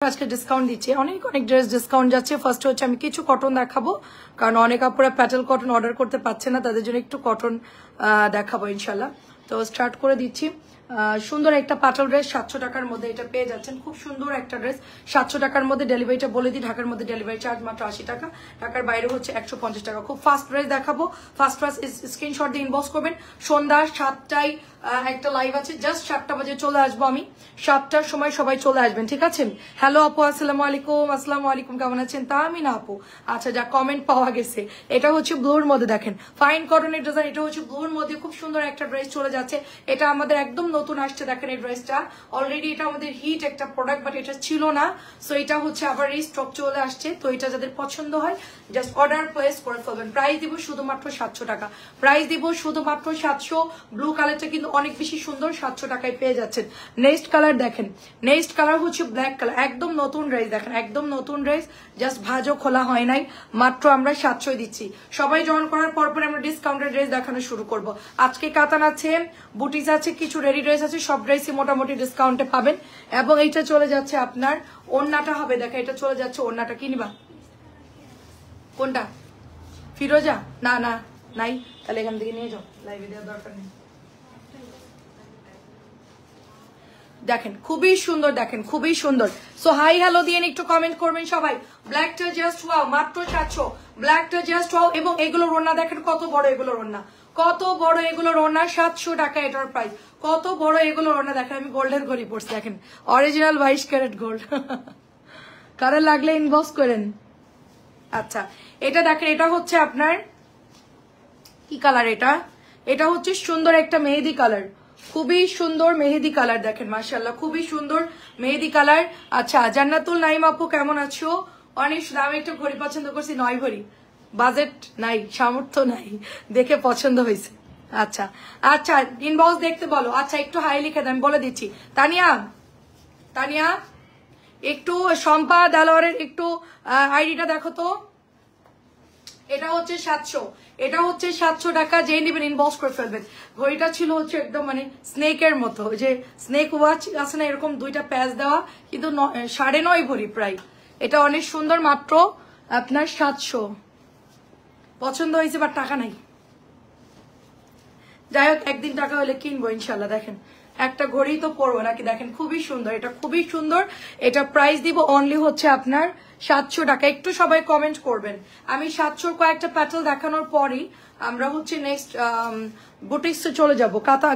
আজকে ডিসকাউন্ট দিচ্ছি, অনেক অনেক ড্রেস ডিসকাউন্ট যাচ্ছে। ফার্স্ট হচ্ছে আমি কিছু কটন দেখাবো, কারণ অনেক আপুরা প্যাটেল কটন অর্ডার করতে পারছে না, তাদের জন্য একটু কটন দেখাবো ইনশাল্লাহ। তো স্টার্ট করে দিচ্ছি। সুন্দর একটা পাটল ড্রেস 700 টাকার মধ্যে এটা পেয়ে যাচ্ছেন। খুব সুন্দর একটা ড্রেস 700 টাকার মধ্যে। ডেলিভারিটা বলে দিই, ঢাকার মধ্যে ডেলিভারি চার্জ মাত্র 80 টাকা, ঢাকার বাইরে হচ্ছে 150 টাকা। খুব ফাস্ট ড্রেস দেখাবো, ফার্স্ট স্ক্রিনশট দিয়ে ইনবক্স করবেন। সন্ধ্যা 7টায় একটা লাইভ আছে, জাস্ট 7টা বাজে চলে আসবো আমি, 7টার সময় সবাই চলে আসবেন, ঠিক আছে? হ্যালো আপু, আসসালামু আলাইকুম। আসসালামু আলাইকুম, কেমন আছেন? তামিনা আপু, আচ্ছা যা কমেন্ট পাওয়া গেছে। এটা হচ্ছে ব্লুর মধ্যে, দেখেন ফাইন কটনের ডিজাইন। এটা হচ্ছে ব্লুর মধ্যে খুব সুন্দর একটা ড্রেস চলে যাচ্ছে। এটা আমাদের একদম নতুন আসছে, দেখেন এই ড্রেসটা। অলরেডি এটা আমাদের হিট একটা প্রোডাক্ট, বাট এটা ছিল না, সো এটা হচ্ছে আবার এই স্টক চলে আসছে। তো এটা যাদের পছন্দ হয় জাস্ট অর্ডার প্লেস করে ফেলবেন। প্রাইস দিব শুধুমাত্র 700 টাকা, প্রাইস দিব শুধুমাত্র 700। ব্লু কালারটা কিন্তু অনেক বেশি সুন্দর, 700 টাকায় পেয়ে যাচ্ছেন। নেক্সট কালার দেখেন, নেক্সট কালার হচ্ছে ব্ল্যাক কালার, একদম নতুন ড্রেস দেখেন, একদম নতুন ড্রেস, জাস্ট ভাজও খোলা হয় নাই, মাত্র আমরা 700 দিচ্ছি। সবাই জয়েন করার পর আমরা ডিসকাউন্টের ড্রেস দেখানো শুরু করব। আজকে কাতান আছে, বুটিস আছে, কিছু রেডি ড্রেস আছে, সব ড্রেসই মোটামুটি ডিসকাউন্টে পাবেন। এবং এইটা চলে যাচ্ছে আপনার ওড়নাটা হবে, দেখা এটা চলে যাচ্ছে ওড়নাটা। কিনবা কোনটা? ফিরোজা? না না নাই, তাহলে এখান থেকে নিয়ে যাও, লাইভে দেওয়ার দরকার নেই। দেখেন খুবই সুন্দর, দেখেন খুবই সুন্দর। সো হাই হ্যালো দিয়ে একটু কমেন্ট করবেন সবাই। ব্ল্যাকটা জাস্ট ওয়াও, মাত্র 700। ব্ল্যাকটা জাস্ট ওয়াও। এবং এগুলোর ওড়না দেখেন কত বড়, এগুলোর ওড়না কত বড়, এগুলোর ওড়না 700 টাকা এটার প্রাইস। কত বড় এগুলোর ওড়না দেখেন। আমি গোল্ডের ঘড়ি পড়ছি, দেখেন অরিজিনাল 22 ক্যারেট গোল্ড। কারণ লাগলে ইনবক্স করেন। আচ্ছা এটা দেখেন, এটা হচ্ছে আপনার কি কালার? এটা এটা হচ্ছে সুন্দর একটা মেহেদি কালার, খুবই সুন্দর মেহেদি কালার, দেখেন মাশাআল্লাহ খুবই সুন্দর মেহেদি কালার। আচ্ছা জান্নাতুল নাইম আপু কেমন আছো? অনেক দামে একটা ঘড়ি পছন্দ করছি, 9 ভরি, বাজেট নাই, সামর্থ্য নাই, দেখে পছন্দ হয়েছে। আচ্ছা আচ্ছা ইনবক্স দেখতে বলো। আচ্ছা একটু হাই লিখে দেন, বলে দিচ্ছি। তানিয়া, তানিয়া একটু শম্পা দেলোয়ারের একটু আইডিটা দেখো তো। এটা হচ্ছে 700, এটা হচ্ছে 700 টাকা। যে নেবেন ইনবক্স করে ফেলবেন। ঘড়িটা ছিল হচ্ছে একদম মানে স্নেকের মতো, যে স্নেক ওয়াচ আছে না, এরকম দুইটা প্যাচ দেওয়া, কিন্তু 9.5 ভরি প্রায়। এটা অনেক সুন্দর, মাত্র আপনার 700। পছন্দ হয়েছে বাট টাকা নাই, যাই হোক একদিন টাকা হলে কিনবো ইনশাল্লাহ। দেখেন একটা ঘড়ি তো পরবো নাকি, দেখেন খুবই সুন্দর, এটা খুবই সুন্দর। এটা প্রাইস দিব অনলি হচ্ছে আপনার 700 টাকা। একটু সবাই কমেন্ট করবেন। আমি 700 কয়েকটা প্যাটেল দেখানোর পরই আমরা হচ্ছে নেক্সট বুটিক্স চলে যাব।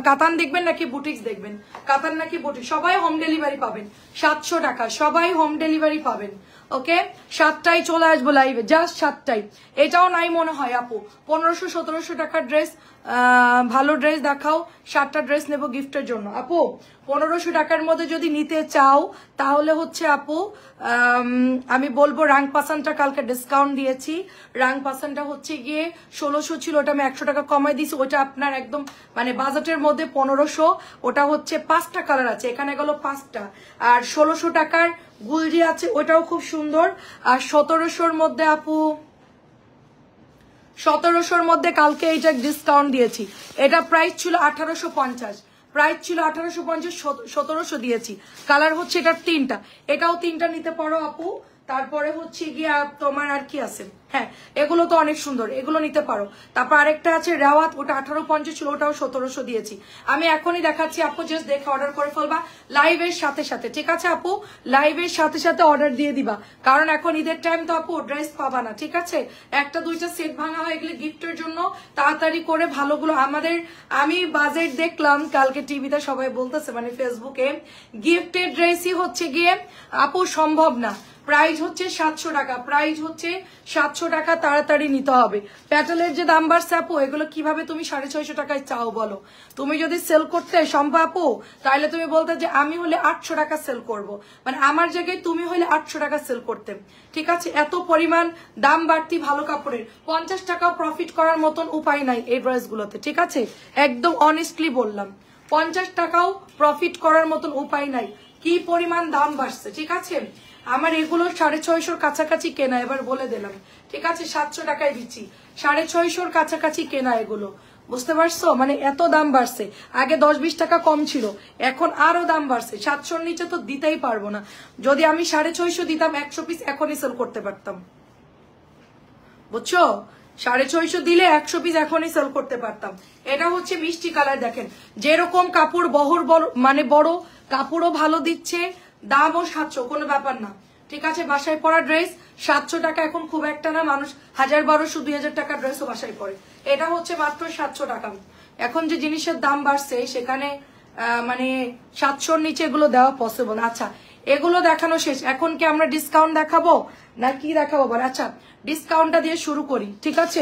কাতান দেখবেন নাকি বুটিক্স দেখবেন? কাতান নাকি বুটিক্স? সবাই হোম ডেলিভারি পাবেন 700 টাকা, সবাই হোম ডেলিভারি পাবেন। ওকে 7টায় চলে আসবো লাইভে, জাস্ট 7টায়। এটাও নাই মনে হয় আপু, 1500-1700 টাকার ড্রেস, ভালো ড্রেস দেখাও। 7টা ড্রেস নেবো গিফটের জন্য। আপু 1500 টাকার মধ্যে যদি নিতে চাও তাহলে হচ্ছে আপু আমি বলবো রাং পাসানটা কালকে ডিসকাউন্ট দিয়েছি। রাং পাসানটা হচ্ছে গিয়ে 1600 ছিল, ওটা আমি 100 টাকা কমাই দিয়েছি। ওটা আপনার একদম মানে বাজেটের মধ্যে 1500। ওটা হচ্ছে 5টা কালার আছে, এখানে গেল 5টা। আর 1600 টাকার গুলজি আছে, ওটাও খুব সুন্দর। আর 1700-র মধ্যে আপু 1700-র মধ্যে কালকে এইটা ডিসকাউন্ট দিয়েছি। এটা প্রাইস ছিল 1850, প্রাইস ছিল 1850, 1700 দিয়েছি। কালার হচ্ছে এটার 3টা, এটাও 3টা নিতে পারো আপু। তারপরে হচ্ছে গিয়ে তোমার আর কি আছে, হ্যাঁ এগুলো তো অনেক সুন্দর, এগুলো নিতে পারো। তারপর আরেকটা আছে রেওয়াত, ওটা 1850 ছিল, ওটাও 1700 দিয়েছি। আমি এখনই দেখাচ্ছি আপু, জাস্ট দেখে অর্ডার করে ফেলবা লাইভের সাথে সাথে, ঠিক আছে আপু? লাইভের সাথে সাথে অর্ডার দিয়ে দিবা, কারণ এখন ঈদের টাইম তো আপু ড্রেস পাবা না, ঠিক আছে? একটা দুইটা সেট ভাঙা হয়ে গেলে গিফটের জন্য তাড়াতাড়ি করে ভালোগুলো আমাদের। আমি বাজেট দেখলাম কালকে টিভিতে, সবাই বলতেছে মানে ফেসবুকে, গিফটের ড্রেসই হচ্ছে গিয়ে আপু সম্ভব না। প্রাইস হচ্ছে 700 টাকা, প্রাইস হচ্ছে 700 টাকা, তাড়াতাড়ি নিতে হবে। প্যাটেলের যে দাম বাড়ছে আপু, এগুলো কিভাবে তুমি 650 টাকায় চাও বলো? তুমি যদি সেল করতে সম্ভব আপু, তাহলে তুমি বলতে যে আমি হলে 800 টাকা সেল করব, মানে আমার জায়গায় তুমি হলে 800 টাকা সেল করতে, ঠিক আছে? এত পরিমাণ দাম বাড়তি ভালো কাপড়ের, 50 টাকা প্রফিট করার মতন উপায় নাই এই ড্রেসগুলোতে, ঠিক আছে? একদম অনেস্টলি বললাম, 50 টাকাও প্রফিট করার মতন উপায় নাই, কি পরিমাণ দাম বাড়ছে, ঠিক আছে? আমার এগুলো 650-র কাছাকাছি কেনা, এবার বলে দিলাম, ঠিক আছে? 700 টাকায় দিচ্ছি, 650-র কাছাকাছি কেনা এগুলো। বুঝতে পারছো? মানে এত দাম বাড়ছে, আগে 10-20 টাকা কম ছিল, এখন আরো দাম বাড়ছে। 700-র নিচে তো দিতেই পারবো না। যদি আমি 650 দিতাম 100 পিস এখনই সেল করতে পারতাম, বুঝছো? 650 দিলে 100 পিস এখনই সেল করতে পারতাম। এটা হচ্ছে মিষ্টি কালার, দেখেন যেরকম কাপড় বহর বড় মানে বড়, কাপড়ও ভালো দিচ্ছে, দামও 700, কোনো ব্যাপার না। ঠিক আছে, বাসায় পরা ড্রেস 700 টাকা এখন খুব একটা না, মানুষ 1200-2000 টাকার ড্রেসও বাসায় পরে, এটা হচ্ছে মাত্র 700 টাকা। এখন যে জিনিসের দাম বাড়ছে সেখানে মানে 700-র নিচে এগুলো দেওয়া পসিবল। আচ্ছা, এগুলো দেখানো শেষ, এখন কি আমরা ডিসকাউন্ট দেখাবো না কি দেখাবো বল? আচ্ছা, ডিসকাউন্টটা দিয়ে শুরু করি, ঠিক আছে?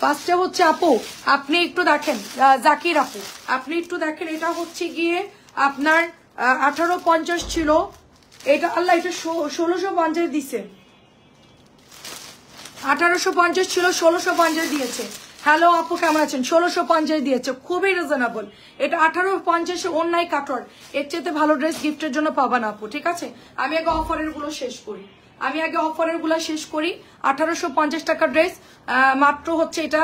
ফার্স্টে হচ্ছে আপু আপনি একটু দেখেন, জাকির আপু আপনি একটু দেখেন, এটা হচ্ছে গিয়ে আপনার 1850 ছিল, এটা আল্লাহ এটা 1650 দিছে, 1850 ছিল 1650 দিয়েছে। হ্যালো আপু কেমন আছেন? 1650 দিয়েছে, খুবই রিজনেবল। এটা 1850-এ অন্যায় কাটর, এর চেয়ে ভালো ড্রেস গিফটের জন্য পাবা না আপু, ঠিক আছে? আমি আগে অফারের গুলো শেষ করি, 1850 টাকা ড্রেস মাত্র হচ্ছে এটা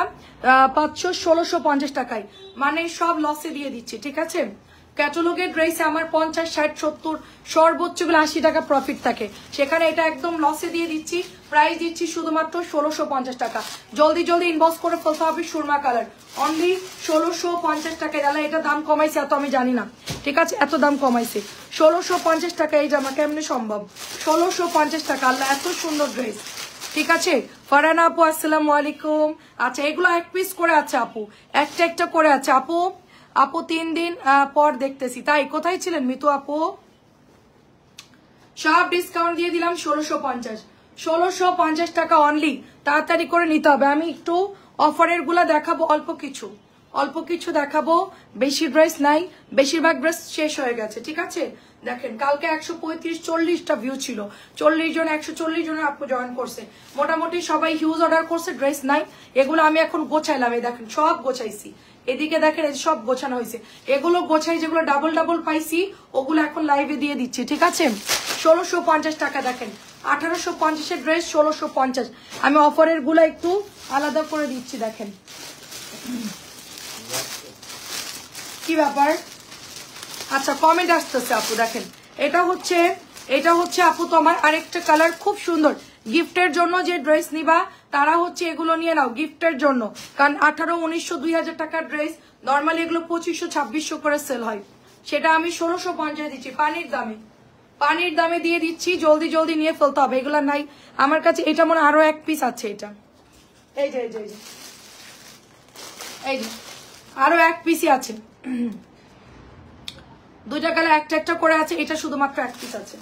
1650 টাকায়, মানে সব লসে দিয়ে দিচ্ছি, ঠিক আছে? ক্যাটালগের ড্রেসে আমার 50, 60, 70 সর্বোচ্চ 80 টাকা প্রফিট থাকে, সেখানে এটা একদম লসে দিয়ে দিচ্ছি। প্রাইস দিচ্ছি শুধুমাত্র 1650 টাকা। জলদি জলদি ইনবক্স করে ফেলতে হবে, সুরমা কালার অনলি 1650 টাকায়। দাদা এটা দাম কমাইছে এত আমি জানি না, ঠিক আছে? এত দাম কমাইছে 1650 টাকা, এই জামা কেমনে সম্ভব? 1650 টাকা, আল্লাহ এত সুন্দর ড্রেস, ঠিক আছে? ফারহানা আপু আসসালামু আলাইকুম। আচ্ছা, এগুলো এক পিস করে আছে আপু, একটা একটা করে আছে আপু। আপু 3 দিন পর দেখতেছি, তাই কোথায় ছিলেন মিতু আপু? সব ডিসকাউন্ট দিয়ে দিলাম 1650 টাকা অনলি, তাড়াতাড়ি করে নিতে হবে। আমি একটু অফারের গুলা দেখাবো, অল্প কিছু দেখাবো, বেশি ড্রেস নাই, বেশিরভাগ ড্রেস শেষ হয়ে গেছে, ঠিক আছে? দেখেন কালকে 135-40টা ভিউ ছিল, 40 জন 140 জনের আপু জয়েন করছে, মোটামুটি সবাই হিউজ অর্ডার করছে, ড্রেস নাই। এগুলো আমি এখন গোছাইলাম, এই দেখেন সব গোছাইছি, এদিকে দেখেন এই সব গোছানো হয়েছে, এগুলো গোছাই, যেগুলো ডাবল ডাবল পাইছি ওগুলো এখন লাইভে দিয়ে দিচ্ছি, ঠিক আছে? 1650 টাকা, দেখেন 1850-এর ড্রেস 1650। আমি অফারের গুলো একটু আলাদা করে দিচ্ছি, দেখেন কি ব্যাপার। আচ্ছা, কমেন্ট আসতেছে আপু, দেখেন এটা হচ্ছে আপু তোমার আরেকটা কালার, খুব সুন্দর। গিফটের জন্য যে ড্রেস নিবা তারা হচ্ছে এগুলো নিয়ে নাও গিফটের জন্য, কারণ 1800, 1900, 2000 টাকার ড্রেস নর্মালি এগুলো 2500-2600 করে সেল হয়, সেটা আমি 1650 দিচ্ছি, পানির দামে দিয়ে দিচ্ছি। জলদি জলদি নিয়ে ফেলতে হবে, এগুলা নাই আমার কাছে। এটা মনে আরো এক পিস আছে, এটা এই যে আরো এক পিসই আছে, দুইটা কালার একটা একটা করে আছে, এটা শুধুমাত্র এক পিস আছে।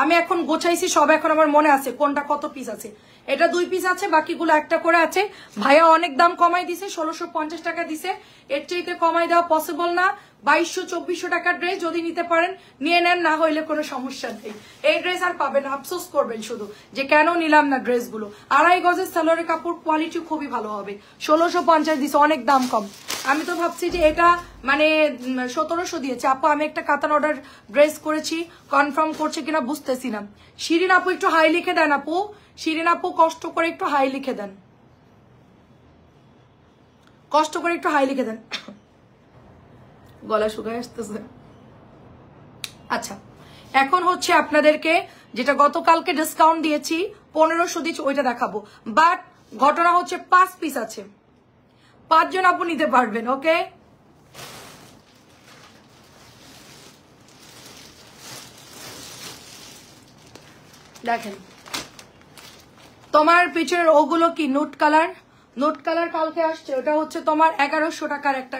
আমি এখন গোছাইছি সব, এখন আমার মনে আছে কোনটা কত পিস আছে। এটা 2 পিস আছে, বাকিগুলো একটা করে আছে। ভাইয়া অনেক দাম কমাই দিছে, 1650 টাকা দিছে, এর চাইতে কমাই দেওয়া পসিবল না। 2200-2400 টাকার ড্রেস যদি নিতে পারেন নিয়ে নেন, না হইলে কোনো সমস্যা নেই। এই ড্রেস আর পাবেন, আফসোস করবেন শুধু যে কেন নিলাম না ড্রেসগুলো। 2.5 গজের সালোয়ারের কাপড়, কোয়ালিটি খুবই ভালো হবে, 1650 দিছে, অনেক দাম কম। আমি তো ভাবছি যে এটা মানে 1700 দিয়েছে আপু। আমি একটা কাতান অর্ডার ড্রেস করেছি, কনফার্ম করছে কিনা বুঝতেছি না। শিরিন আপু একটু হাই লিখে দেন আপু, শিরিন আপু কষ্ট করে একটু হাই লিখে দেন, গলা শুকায় আসতেছে। আচ্ছা, এখন হচ্ছে আপনাদেরকে যেটা গতকালকে ডিসকাউন্ট দিয়েছি 1500 দিচ্ছি ওইটা দেখাবো, বাট ঘটনা হচ্ছে 5 পিস আছে, 5 জন আপু নিতে পারবেন, ওকে? দেখেন তোমার পিছনের ওগুলো কি নোট কালার কালকে আসছে, ওটা হচ্ছে তোমার 1100 টাকার একটা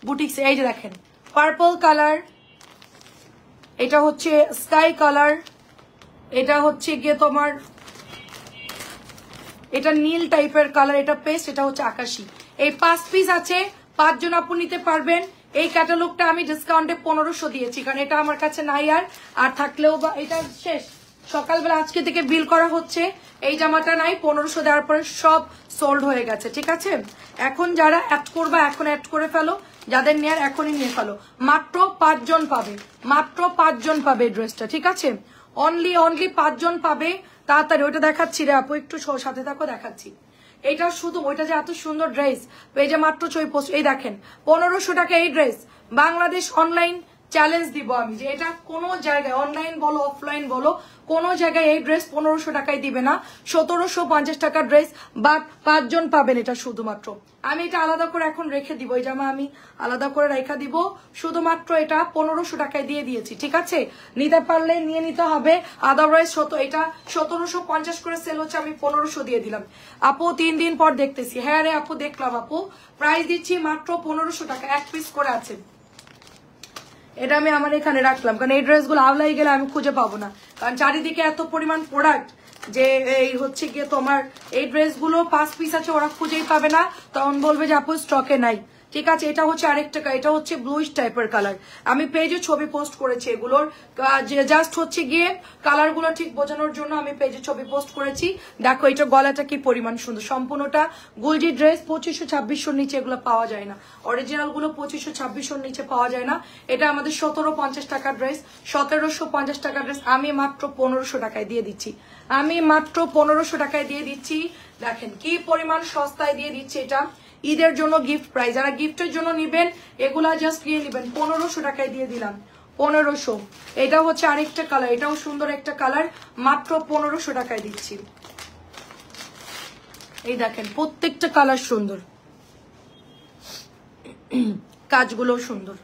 বুটিক্স। এই যে দেখেন পার্পল কালার, এটা হচ্ছে স্কাই কালার, এটা হচ্ছে গিয়ে তোমার এটা নীল টাইপের কালার, এটা পেস্ট, এটা হচ্ছে আকাশি। এই 5 পিস আছে, 5 জন আপু নিতে পারবেন। এই ক্যাটালগটা আমি ডিসকাউন্টে 1500 দিয়েছি, কারণ এটা আমার কাছে নাই আর থাকলেও বা এটা শেষ। সকালবেলা আজকে থেকে বিল করা হচ্ছে, এই জামাটা নাই, 1500 দেওয়ার পরে সব সোল্ড হয়ে গেছে, ঠিক আছে? এখন যারা অ্যাড করবা এখন অ্যাড করে ফেলো, যাদের নেয়ার এখনই নিয়ে ফেলো। মাত্র 5 জন পাবে, মাত্র 5 জন পাবে এই ড্রেসটা, ঠিক আছে? অনলি 5 জন পাবে। তাড়াতাড়ি ওইটা দেখাচ্ছি রে আপু, একটু সাথে থাকো, দেখাচ্ছি। এটা শুধু ওইটা যে এত সুন্দর ড্রেস, পেজে মাত্র 6 পোস্ট। এই দেখেন 1500 টাকা এই ড্রেস। বাংলাদেশ অনলাইন চ্যালেঞ্জ দিব আমি যে এটা কোনো জায়গায় অনলাইন বলো অফলাইন বলো কোনো জায়গায় এই ড্রেস 1500 টাকায় দিবে না। 1750 টাকার ড্রেস, বাট 5 জন পাবেন এটা শুধুমাত্র। আমি এটা আলাদা করে এখন রেখে দিব, এই জামা আমি আলাদা করে রেখে দিব, শুধুমাত্র এটা 1500 টাকায় দিয়ে দিয়েছি। ঠিক আছে, নিতে পারলে নিয়ে নিতে হবে, আদারওয়াইজ এটা 1750 করে সেল হচ্ছে, আমি 1500 দিয়ে দিলাম। আপু 3 দিন পর দেখতেছি। হ্যাঁ রে আপু দেখলাম আপু, প্রাইস দিচ্ছি মাত্র 1500 টাকা, 1 পিস করে আছে। এটা আমি আমার এখানে রাখলাম, কারণ এই ড্রেসগুলো আওলাই গেলে আমি খুঁজে পাবো না, কারণ চারিদিকে এত পরিমাণ প্রোডাক্ট যে এই হচ্ছে গিয়ে তোমার এই ড্রেসগুলো 5 পিস আছে, ওরা খুঁজেই পাবে না, তখন বলবে যে আপু স্টকে নাই। ঠিক আছে, এটা হচ্ছে আরেকটা, এটা হচ্ছে ব্লুইশ টাইপের কালার। আমি পেজে ছবি পোস্ট করেছি এগুলোর, জাস্ট হচ্ছে গিয়ে কালারগুলো ঠিক বোঝানোর জন্য আমি পেজে ছবি পোস্ট করেছি। দেখো এটা গলাটা কি পরিমাণ সুন্দর, সম্পূর্ণটা গুলজি ড্রেস। 2500-2600 নিচে এগুলো পাওয়া যায় না, অরিজিনাল গুলো 2500-2600 নিচে পাওয়া যায় না। এটা আমাদের 1750 টাকার ড্রেস, 1750 টাকার ড্রেস আমি মাত্র 1500 টাকায় দিয়ে দিচ্ছি। আমি মাত্র 1500 টাকায় দিয়ে দিচ্ছি। দেখেন কি পরিমাণ সস্তায় দিয়ে দিচ্ছে এটা, ঈদের জন্য গিফট প্রাইস। যারা গিফটের জন্য নিবেন এগুলা জাস্ট নিয়ে নিবেন, 1500 টাকায় দিয়ে দিলাম, 1500। এটা হচ্ছে আরেকটা কালার, এটাও সুন্দর একটা কালার, মাত্র 1500 টাকায় দিচ্ছি। এই দেখেন প্রত্যেকটা কালার সুন্দর, কাজগুলো সুন্দর।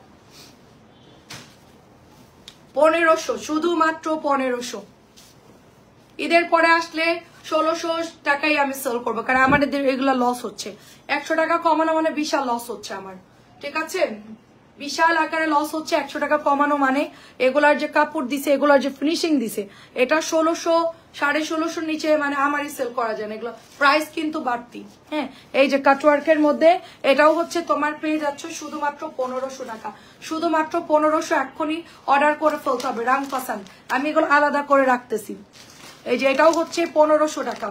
1500, শুধুমাত্র 1500। ঈদের পরে আসলে 1600 টাকাই আমি সেল করবো, কারণ আমাদের এগুলো লস হচ্ছে। 100 টাকা কমানো মানে বিশাল লস হচ্ছে আমার। ঠিক আছে, বিশাল আকারে লস হচ্ছে 100 টাকা কমানো মানে। এগুলার যে কাপড় দিছে, এগুলার যে ফিনিশিং দিছে, এটা 1600 1650 নিচে মানে আমারই সেল করা যায় না, এগুলো প্রাইস কিন্তু বাড়তি। হ্যাঁ, এই যে কাটওয়ার্কের মধ্যে এটাও হচ্ছে তোমার পেয়ে যাচ্ছে শুধুমাত্র 1500 টাকা, শুধুমাত্র 1500। এক্ষুনি অর্ডার করে ফেলতে হবে, রাং পাসান আমি এগুলো আলাদা করে রাখতেছি। এই যে এটাও হচ্ছে 1500 টাকা,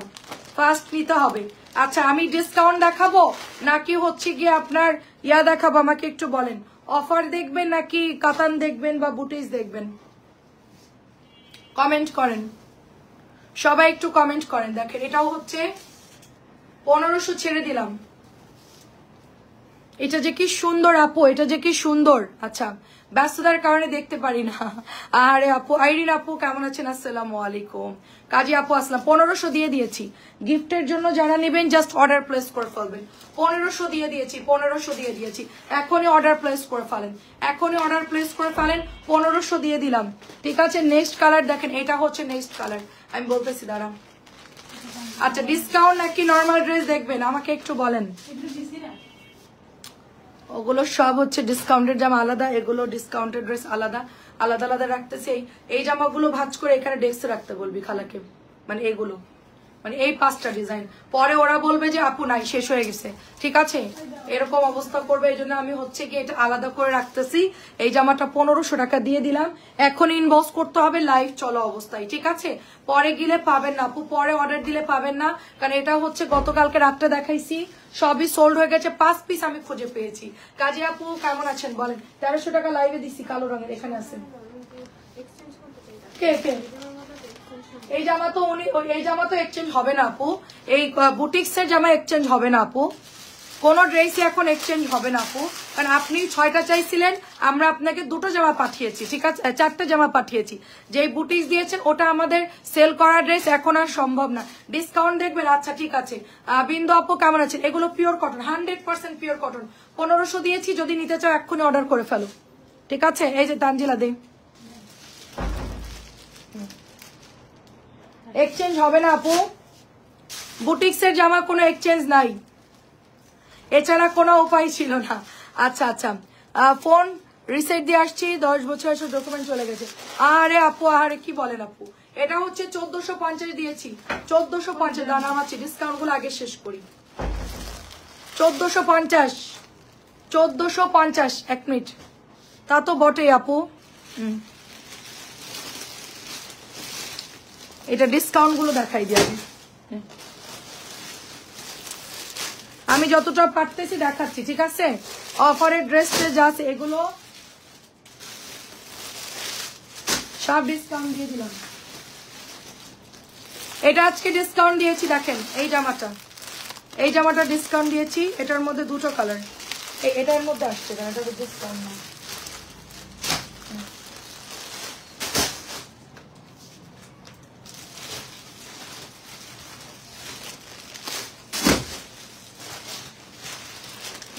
ফার্স্ট নিতে হবে। আচ্ছা আমি ডিসকাউন্ট দেখাবো নাকি হচ্ছে গিয়ে আপনার ইয়া দেখাবো, আমাকে একটু বলেন। অফার দেখবেন নাকি কাতান দেখবেন বা বুটিস দেখবেন? কমেন্ট করেন, সবাই একটু কমেন্ট করেন। দেখেন এটাও হচ্ছে 1500 ছেড়ে দিলাম। এটা যে কি সুন্দর আপু, এটা যে কি সুন্দর। আচ্ছা ব্যস্ততার কারণে দেখতে পারি না। আরে আপু আইরিন আপু কেমন আছেন? আসসালামু আলাইকুম। কাজী আপু আসলাম। 1500 দিয়ে দিয়েছি গিফটের জন্য, যারা নেবেন জাস্ট অর্ডার প্লেস করে ফেলবেন। 1500 দিয়ে দিয়েছি, 1500 দিয়ে দিয়েছি। এখনই অর্ডার প্লেস করে ফেলেন, এখনই অর্ডার প্লেস করে ফেলেন। 1500 দিয়ে দিলাম। ঠিক আছে, নেক্সট কালার দেখেন, এটা হচ্ছে নেক্সট কালার, আমি বলতেছি দাঁড়ান। আচ্ছা ডিসকাউন্ট নাকি নর্মাল ড্রেস দেখবেন আমাকে একটু বলেন। ওগুলো সব হচ্ছে ডিসকাউন্টেড জামা আলাদা, এগুলো ডিসকাউন্টেড ড্রেস আলাদা, আলাদা আলাদা রাখতেছি। এই জামাগুলো ভাঁজ করে এখানে ডেস্কে রাখতে বলবি খালাকে, মানে এগুলো, মানে এই 5টা ডিজাইন। পরে ওরা বলবে যে আপু নাই, শেষ হয়ে গেছে। ঠিক আছে, এরকম অবস্থা করবে, এই জন্য আমি হচ্ছে কি এটা আলাদা করে রাখতেছি। এই জামাটা 1500 টাকা দিয়ে দিলাম, এখন ইনবক্স করতে হবে লাইভ চলো অবস্থায়। ঠিক আছে, পরে গেলে পাবেন না আপু, পরে অর্ডার দিলে পাবেন না, কারণ এটা হচ্ছে গতকালকে রাত্রে দেখাইছি, সবই সোল্ড হয়ে গেছে। 5 পিস আমি খুঁজে পেয়েছি। কাজী আপু কেমন আছেন বলেন? 1300 টাকা লাইভে দিচ্ছি, কালো রঙের, এখানে আছেন। কে কে? এই জামা তো এই জামা তো এক্সচেঞ্জ হবে না আপু, এই বুটিক্স এর জামা এক্সচেঞ্জ হবে না আপু, কোন ড্রেসই এখন এক্সচেঞ্জ হবে না আপু, কারণ আপনি 6টা চাইছিলেন, আমরা আপনাকে 2টো জামা পাঠিয়েছি। ঠিক আছে, 4টে জামা পাঠিয়েছি। যেই বুটিক্স দিয়েছেন ওটা আমাদের সেল করা ড্রেস, এখন আর সম্ভব না। ডিসকাউন্ট দেখবেন? আচ্ছা ঠিক আছে। বিন্দু আপু কেমন আছেন? এগুলো পিওর কটন, 100% পিওর কটন। 1500 দিয়েছি, যদি নিতে চাও এক্ষুনি অর্ডার করে ফেলো। ঠিক আছে, এই যে তানজিলা দে, এক্সচেঞ্জ হবে না আপু, বুটিক্স এর জামা কোনো এক্সচেঞ্জ নাই, এছাড়া কোনো উপায় ছিল না। আচ্ছা আচ্ছা, ফোন রিসেট দিয়ে আসছি, 10 বছর এসে ডকুমেন্ট চলে গেছে। আরে আপু আরে কি বলেন আপু, এটা হচ্ছে 1450 দিয়েছি, 1450 দানা আছে। ডিসকাউন্ট গুলো আগে শেষ করি। 1450, 1450। 1 মিনিট, তা তো বটেই আপু। এটা ডিসকাউন্ট গুলো দেখাই দিয়ে আমি যতটা পারতেছি দেখাচ্ছি। ঠিক আছে, অফারের ড্রেস যা আছে এগুলো সব ডিসকাউন্ট দিয়ে দিলাম। এটা আজকে ডিসকাউন্ট দিয়েছি, দেখেন এই জামাটা এই জামাটা ডিসকাউন্ট দিয়েছি, এটার মধ্যে দুটো কালার, এটার মধ্যে আসছে না, এটা ডিসকাউন্ট না।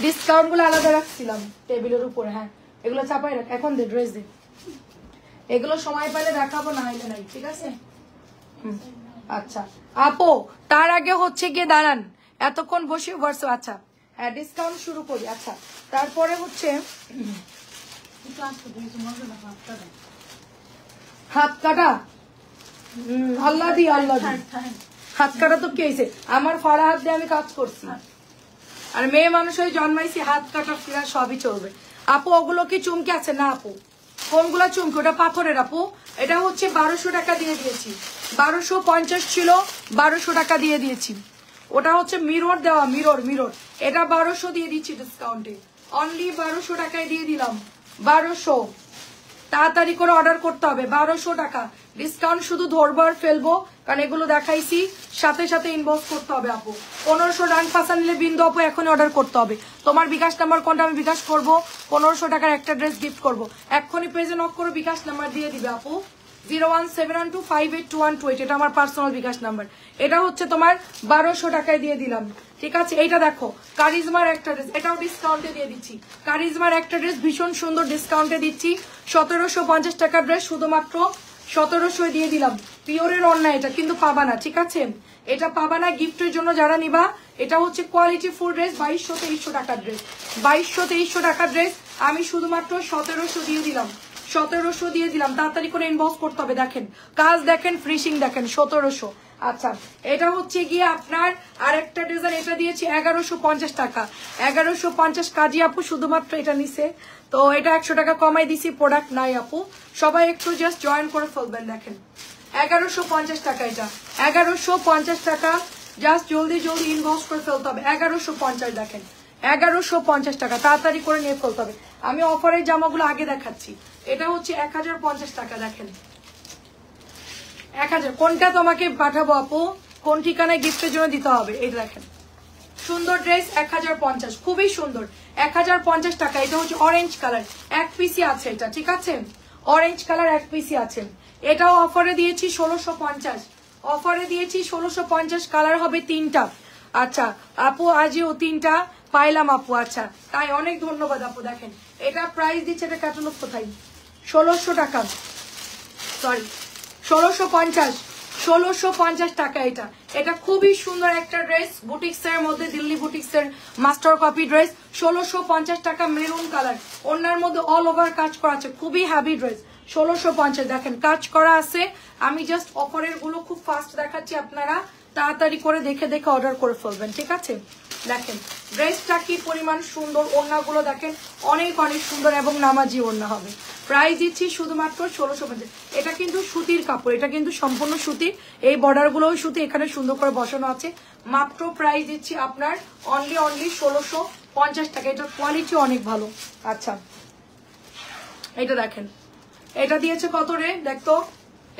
ডিসকাউন্ট গুলো আলাদা রাখছিলাম টেবিলের উপরে। হ্যাঁ এগুলো চাপাই রাখ, এখন দে ড্রেস দে, এগুলো সময় পেলে দেখাবো, না হলে নাই, ঠিক আছে? আচ্ছা আপু তার আগে হচ্ছে গিয়ে দাঁড়ান, এতক্ষণ বসে বসে। আচ্ছা হ্যাঁ ডিসকাউন্ট শুরু করি। আচ্ছা তারপরে হচ্ছে হাত কাটা, আল্লাহ দি আল্লাহ দি, হাত কাটা তো কি হয়েছে, আমার ফাড়া হাত দিয়ে আমি কাজ করছি, আর মেয়ে মানুষ হয়ে জন্মাইছি, হাত কাটা ফিরা সবই চলবে। আপু ওগুলো কি চুমকি আছে? না আপু। কোনগুলো চুমকি? ওটা পাথরের আপু। এটা হচ্ছে 1200 টাকা দিয়ে দিয়েছি, 1250 ছিল, 1200 টাকা দিয়ে দিয়েছি। ওটা হচ্ছে মিরর দেওয়া, মিরর মিরর, এটা 1200 দিয়ে দিচ্ছি ডিসকাউন্টে, অনলি 1200 টাকায় দিয়ে দিলাম। 1200, তাড়াতাড়ি করে অর্ডার করতে হবে। 1200 টাকা ডিসকাউন্ট, শুধু ধরবো আর ফেলবো, কারণ এগুলো দেখাইছি, সাথে সাথে ইনবক্স করতে হবে আপু। 1500 ডান পাসা নিলে বিন্দু আপু এখনই অর্ডার করতে হবে। তোমার বিকাশ নাম্বার কোনটা? আমি বিকাশ করবো, 1500 টাকার একটা ড্রেস গিফট করবো, এক্ষুনি পেজে নক করে বিকাশ নাম্বার দিয়ে দিবে আপু, 01712582128, এটা আমার পার্সোনাল বিকাশ নাম্বার। এটা হচ্ছে তোমার 1200 টাকায় দিয়ে দিলাম, ঠিক আছে? এইটা দেখো কারিজমার একটা ড্রেস, এটাও ডিসকাউন্টে দিয়ে দিচ্ছি। কারিজমার একটা ড্রেস ভীষণ সুন্দর, ডিসকাউন্টে দিচ্ছি, 1750 টাকার ড্রেস, শুধুমাত্র 1700 দিয়ে দিলাম। পিওরের অন্যায়, এটা কিন্তু পাবা না, ঠিক আছে? এটা পাবা না গিফটের জন্য যারা নিবা। এটা হচ্ছে কোয়ালিটি ফুল ড্রেস, 2200-2300 টাকার ড্রেস, 2200-2300 টাকার ড্রেস, আমি শুধুমাত্র 1700 দিয়ে দিলাম, 1700 দিয়ে দিলাম। তাড়াতাড়ি করে ইনবক্স করতে হবে। দেখেন কাজ দেখেন, ফিনিশিং দেখেন, 1700। আচ্ছা এটা হচ্ছে গিয়ে আপনার আরেকটা ডিজাইন, এটা দিয়েছি 1150 টাকা, 1150 কাজী আপু শুধুমাত্র এটা নিছে, তো এটা 100 টাকা কমাই দিছি, প্রোডাক্ট নাই আপু, সবাই একটু জাস্ট জয়েন করে ফেলবেন। দেখেন 1150 টাকা, এটা 1150 টাকা, জাস্ট জলদি জলদি ইনবক্স করে ফেলতে হবে। 1150 দেখেন, 1150 টাকা, তাড়াতাড়ি করে নিয়ে ফেলতে হবে। আমি অফারের জামাগুলো আগে দেখাচ্ছি। এটা হচ্ছে 1050 টাকা, দেখেন 1000। কোনটা তোমাকে পাঠাবো আপু, কোন ঠিকানায় গিফটের জন্য দিতে হবে? এই দেখেন সুন্দর ড্রেস, 1050, খুবই সুন্দর, 1050 টাকা। এটা হচ্ছে অরেঞ্জ কালার, এক পিসি আছে এটা, ঠিক আছে? অরেঞ্জ কালার এক পিসি আছে। এটাও অফারে দিয়েছি 1650, অফারে দিয়েছি 1650, কালার হবে 3টা। আচ্ছা আপু আজও 3টা পাইলাম আপু, আচ্ছা তাই অনেক ধন্যবাদ আপু। দেখেন এটা প্রাইস দিচ্ছে, এটা ক্যাটালগ কোথায়, 1600 টাকা, সরি 1650, 1650 টাকা। এটা এটা খুবই সুন্দর একটা ড্রেস, বুটিক্স এর মধ্যে, দিল্লি বুটিক্স এর মাস্টার কপি ড্রেস, 1650 টাকা, মেরুন কালার, ওনার মধ্যে অল ওভার কাজ করা আছে, খুবই হ্যাভি ড্রেস, 1650। দেখেন কাজ করা আছে। আমি জাস্ট অফারের গুলো খুব ফাস্ট দেখাচ্ছি, আপনারা তাড়াতাড়ি করে দেখে দেখে অর্ডার করে ফেলবেন, ঠিক আছে? দেখেন ড্রেসটা কি পরিমাণ সুন্দর, ওড়নাগুলো দেখেন অনেক অনেক সুন্দর এবং নামাজি ওড়না হবে। প্রাইস দিচ্ছি শুধুমাত্র 1650। এটা কিন্তু সুতির কাপড়, এটা কিন্তু সম্পূর্ণ সুতি, এই বর্ডার গুলোও সুতি, এখানে সুন্দর করে বসানো আছে। মাত্র প্রাইস দিচ্ছি আপনার অনলি 1650 টাকা। এটার কোয়ালিটি অনেক ভালো। আচ্ছা এটা দেখেন, এটা দিয়েছে কত রে দেখতো,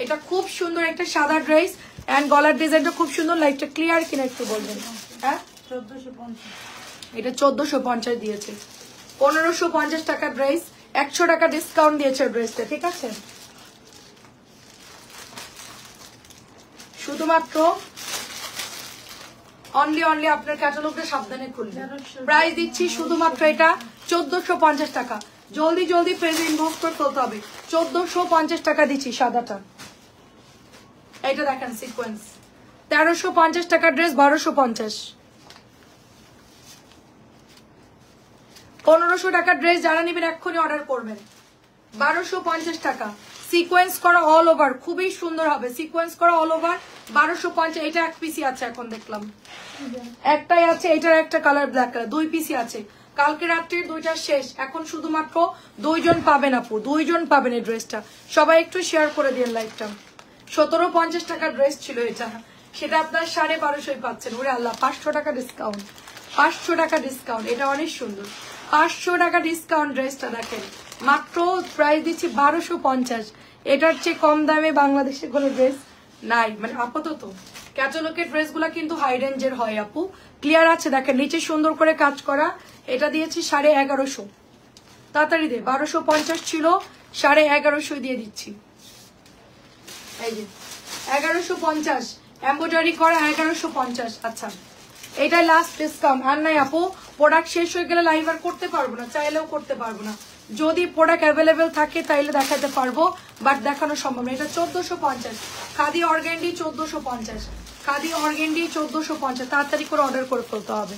এটা খুব সুন্দর একটা সাদা ড্রেস, এন্ড গলার ডিজাইনটা খুব সুন্দর। লাইটটা ক্লিয়ার কিনা একটু বলবেন? হ্যাঁ 1450, এটা 1450 দিয়েছে, 1550 টাকা ড্রেস, 100 টাকা ডিসকাউন্ট দিয়েছে ড্রেসটা, ঠিক আছে? শুধুমাত্র অনলি আপনার ক্যাটালগটা সাবধানে খুলবেন। প্রাইস দিচ্ছি শুধুমাত্র এটা 1450 টাকা। জলদি জলদি পেজে ইনবক্স করে ফেলতে হবে। 1450 টাকা দিচ্ছি সাদাটা। এটা দেখেন সিকোয়েন্স, 1350 টাকা ড্রেস, 1250। 1500 টাকা ড্রেস যারা নেবেন এক্ষুনি অর্ডার করবেন। 1250 টাকা, সিকোয়েন্স করা অল ওভার, খুবই সুন্দর হবে, সিকোয়েন্স করা অল ওভার, 1250। এটা এক পিসি আছে, এখন দেখলাম একটাই আছে, এটার একটা কালার ব্ল্যাক কালার, 2 পিসি আছে। কালকে রাত্রির 2টা শেষ, এখন শুধুমাত্র 2 জন পাবেন আপু, 2 জন পাবেন এই ড্রেসটা। সবাই একটু শেয়ার করে দিন লাইভটা। 1750 টাকার ড্রেস ছিল এটা, সেটা আপনার 1250 পাচ্ছেন। ওরে আল্লাহ, 500 টাকা ডিসকাউন্ট, 500 টাকা ডিসকাউন্ট। এটা অনেক সুন্দর, 500 টাকা ডিসকাউন্ট। ড্রেসটা দেখেন মাত্র প্রাইস দিচ্ছি 1250। এটার চেয়ে কম দামে বাংলাদেশে কোনো ড্রেস নাই, মানে আপাতত ক্যাটালগের ড্রেসগুলো কিন্তু হাই রেঞ্জের হয় আপু, ক্লিয়ার আছে? দেখেন নিচে সুন্দর করে কাজ করা, এটা দিয়েছি 1150। তাড়াতাড়ি দে, 1250 ছিল, 1150 দিয়ে দিচ্ছি। এই যে 1150 এমব্রয়ডারি করা 1150। আচ্ছা এটা লাস্ট ডিসকাউন্ট, আর নাই আপু। প্রোডাক্ট শেষ হয়ে গেলে লাইভ আর করতে পারবো না, চাইলেও করতে পারবো না। যদি প্রোডাক্ট অ্যাভেলেবেল থাকে তাইলে দেখাতে পারবো, বাট দেখানো সম্ভব না। এটা 1450 খাদি অর্গ্যান্ডি, 1450 খাদি অর্গ্যান্ডি, 1450। তাড়াতাড়ি করে অর্ডার করে ফেলতে হবে।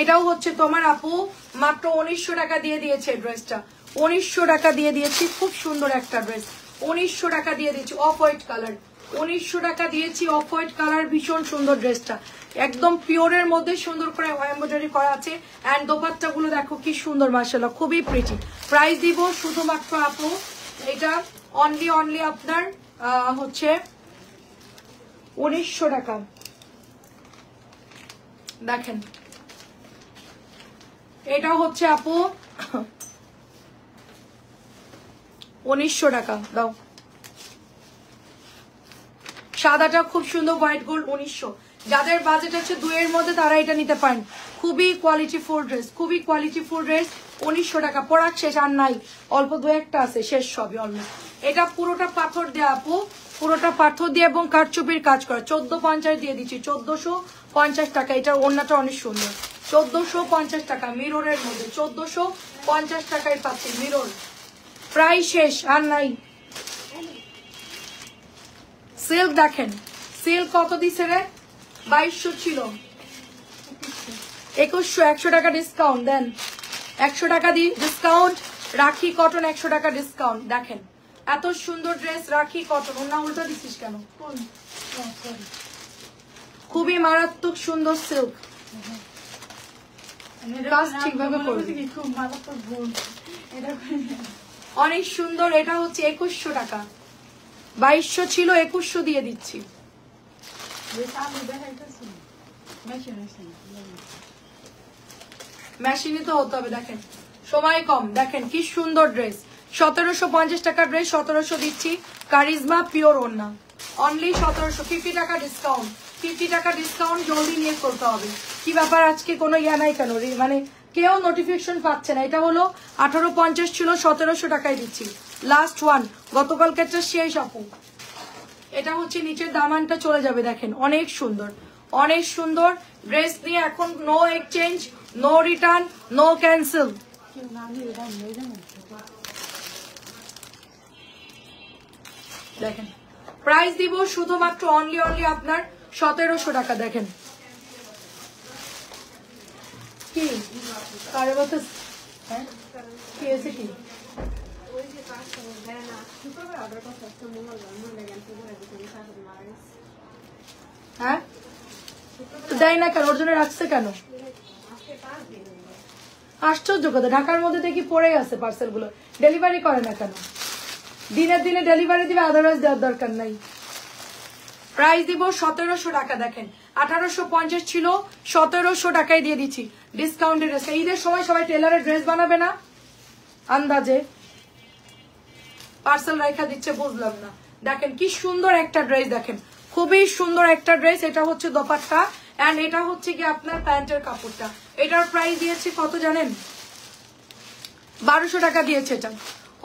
এটাও হচ্ছে তোমার আপু মাত্র 1900 টাকা দিয়ে দিয়েছে ড্রেসটা, 1900 টাকা দিয়ে দিয়েছি। খুব সুন্দর একটা ড্রেস, 1900 টাকা দিয়ে দিয়েছি। অফ হোয়াইট কালার, 1900 টাকা দিয়েছি। অফ হোয়াইট কালার, ভীষণ সুন্দর ড্রেসটা, একদম পিওরের মধ্যে সুন্দর করে এমব্রয়ডারি করা আছে। অ্যান্ড দোপাট্টা গুলো দেখো কি সুন্দর, মাশাআল্লাহ খুবই প্রিটি। প্রাইস দিব শুধুমাত্র আপু এটা অনলি আপনার হচ্ছে 1900 টাকা। দেখেন এটা হচ্ছে আপু 1900 টাকা দাও। সাদাটা খুব সুন্দর হোয়াইট গোল্ড, 1900। যাদের বাজেট আছে 2 এর মধ্যে তারা এটা নিতে পারেন। খুবই কোয়ালিটি ফুল ড্রেস, খুবই কোয়ালিটি ফুল ড্রেস, 1900 টাকা। প্রোডাক্ট শেষ, আর নাই, অল্প 2-1টা আছে, শেষ সবই অলমোস্ট। এটা পুরোটা পাথর দেয়া আপু, পুরোটা পাথর দিয়ে এবং কারচুপির কাজ করা। 1450 দিয়ে দিচ্ছি, 1450 টাকা। এটা ওড়নাটা অনেক সুন্দর, 1450 টাকা মিররের মধ্যে, 1450 টাকায় পাচ্ছি মিরর। প্রাইস শেষ, আর নাই। সিল্ক দেখেন, সিল্ক কত দিছে রে? 2200 ছিল, 2100। 100 টাকা ডিসকাউন্ট দেন, 100 টাকা ডিসকাউন্ট। রাখি কটন 100 টাকা ডিসকাউন্ট। দেখেন এত সুন্দর ড্রেস, রাখি কটন। ওনা উল্টা দিচ্ছিস কেন? খুবই মারাত্মক সুন্দর সিল্ক, কাজ ঠিকভাবে করবে, অনেক সুন্দর। এটা হচ্ছে 2100 টাকা, 2200 ছিল, 2100 দিয়ে দিচ্ছি। মেশিনে তো হতে হবে। দেখেন সময় কম, দেখেন কি সুন্দর ড্রেস, 1750 টাকা ড্রেস 1700 দিচ্ছি। কারিজমা পিওর ওড়না, অনলি 1700। 50 টাকা ডিসকাউন্ট, 50 টাকা ডিসকাউন্ট, জলদি নিয়ে করতে হবে। কি ব্যাপার আজকে কোনো ইয়া নাই কেন? মানে কেউ নোটিফিকেশন পাচ্ছে না। এটা হলো 1850 ছিল, 1700 টাকায় দিচ্ছি। লাস্ট ওয়ান, গতকালকেরটা শেষ আপু। এটা হচ্ছে নিচের দামানটা চলে যাবে। দেখেন অনেক সুন্দর, অনেক সুন্দর ড্রেস নিয়ে এখন no exchange, no return, no cancel. দেখেন প্রাইস দিব শুধুমাত্র অনলি আপনার 1700 টাকা। দেখেন কি কারে বলতে, হ্যাঁ কি আছে কি? হ্যাঁ দেয় না কেন? ওর জন্য রাখছে কেন? আশ্চর্য কথা, ঢাকার মধ্যে দেখি পড়ে আছে পার্সেল গুলো, ডেলিভারি করে না কেন? দিনের দিনে ডেলিভারি দিবে, আদারওয়াইজ দেওয়ার দরকার নাই। প্রাইস দিব 1700 টাকা। দেখেন 1850 ছিল, 1700 টাকায় দিয়ে দিচ্ছি ডিসকাউন্টের ড্রেস। ঈদের সময় সবাই টেলারের ড্রেস বানাবে না আন্দাজে, পার্সেল রাখা দিচ্ছে, বুঝলাম না। দেখেন কি সুন্দর একটা ড্রেস, দেখেন খুবই সুন্দর একটা ড্রেস। এটা হচ্ছে দোপাট্টা, এন্ড এটা হচ্ছে কি আপনার প্যান্টের কাপড়টা। এটার প্রাইস দিয়েছি কত জানেন? 1200 টাকা দিয়েছে। এটা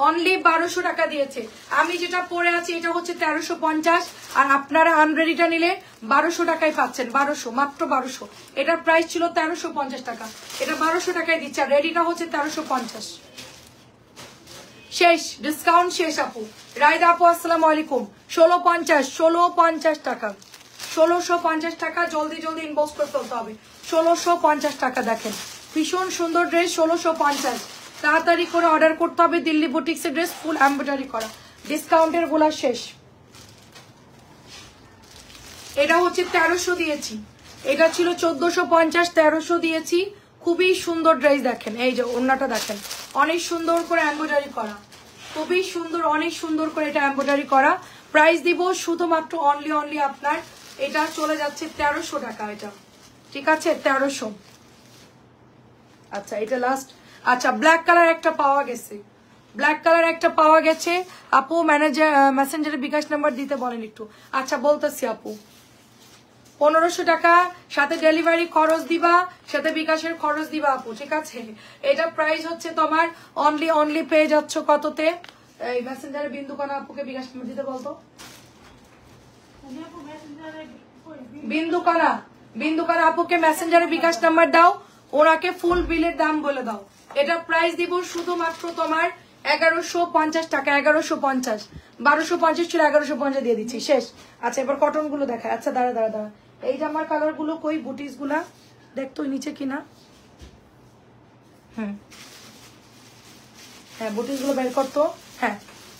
অনলি 1200 টাকা দিয়েছে। আমি যেটা পরে আছি এটা হচ্ছে 1350, আর আপনারা আনরেডিটা নিলে 1200 টাকায় পাচ্ছেন। 1200, মাত্র 1200। এটার প্রাইস ছিল 1350 টাকা, এটা 1200 টাকায় দিচ্ছে। আর রেডিটা হচ্ছে 1350। শেষ, ডিসকাউন্ট শেষ আপু। রায়দা আপু আসসালামু আলাইকুম। 1650 টাকা, 1650 টাকা। জলদি জলদি ইনবক্স করে ফেলতে হবে। 1650 টাকা। দেখেন ভীষণ সুন্দর ড্রেস, 1650। তাড়াতাড়ি করে অর্ডার করতে হবে। দিল্লি বুটিক্সের ড্রেস, ফুল এমব্রয়ডারি করা, ডিসকাউন্টের গোলা শেষ। এটা হচ্ছে 1300 দিয়েছি, এটা ছিল 1450, 1300 দিয়েছি। খুবই সুন্দর ড্রেস। দেখেন এই যে ওড়নাটা দেখেন, অনেক সুন্দর করে এমব্রয়ডারি করা, খুবই সুন্দর, অনেক সুন্দর করে এটা এমব্রয়ডারি করা। প্রাইস দিব শুধুমাত্র অনলি আপনার এটা চলে যাচ্ছে 1300 টাকা। এটা ঠিক আছে 1300। আচ্ছা এটা লাস্ট। আচ্ছা ব্ল্যাক কালার একটা পাওয়া গেছে, ব্ল্যাক কালার একটা পাওয়া গেছে আপু, মেসেঞ্জারে বিকাশ নাম্বার দিতে বলেন একটু। আচ্ছা বলতেছি আপু, 1500 টাকা, সাথে ডেলিভারি খরচ দিবা, সাথে বিকাশের খরচ দিবা আপু, ঠিক আছে? এটা প্রাইস হচ্ছে তোমার অনলি পেয়ে যাচ্ছ কততে? এই মেসেঞ্জারে বিন্দুকানা আপুকে বিকাশ নাম্বার দিতে বলতো। বিন্দুকানা আপুকে মেসেঞ্জারে বিকাশ নাম্বার দাও, ওনাকে ফুল বিলের দাম বলে দাও। এটা প্রাইস দিব শুধুমাত্র তোমার 1150 টাকা, 1150, 1250 ছিল, 1150 দিয়ে দিচ্ছি, শেষ। আচ্ছা এবার কটন গুলো দেখায়। আচ্ছা দাঁড়া, এই জামার কালার গুলো কই, বুটিস গুলা দেখতো নিচে কিনা। হ্যাঁ বুটিস গুলো বের করতো। হ্যাঁ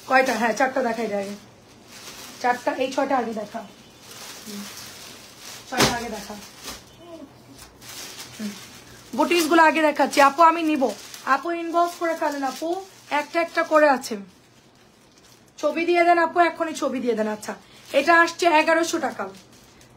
কয়টা? হ্যাঁ 4টা দেখাই আগে, 4টা, এই 6টা আগে দেখা, 6টা আগে দেখা, বুটিস গুলো আগে দেখাচ্ছি আপু। আমি নিব, আপু ইনবক্স করে ফেলেন আপু, একটা করে আছে, ছবি দিয়ে দেন আপু, এখনই ছবি দিয়ে দেন। আচ্ছা এটা আসছে 1100 টাকা।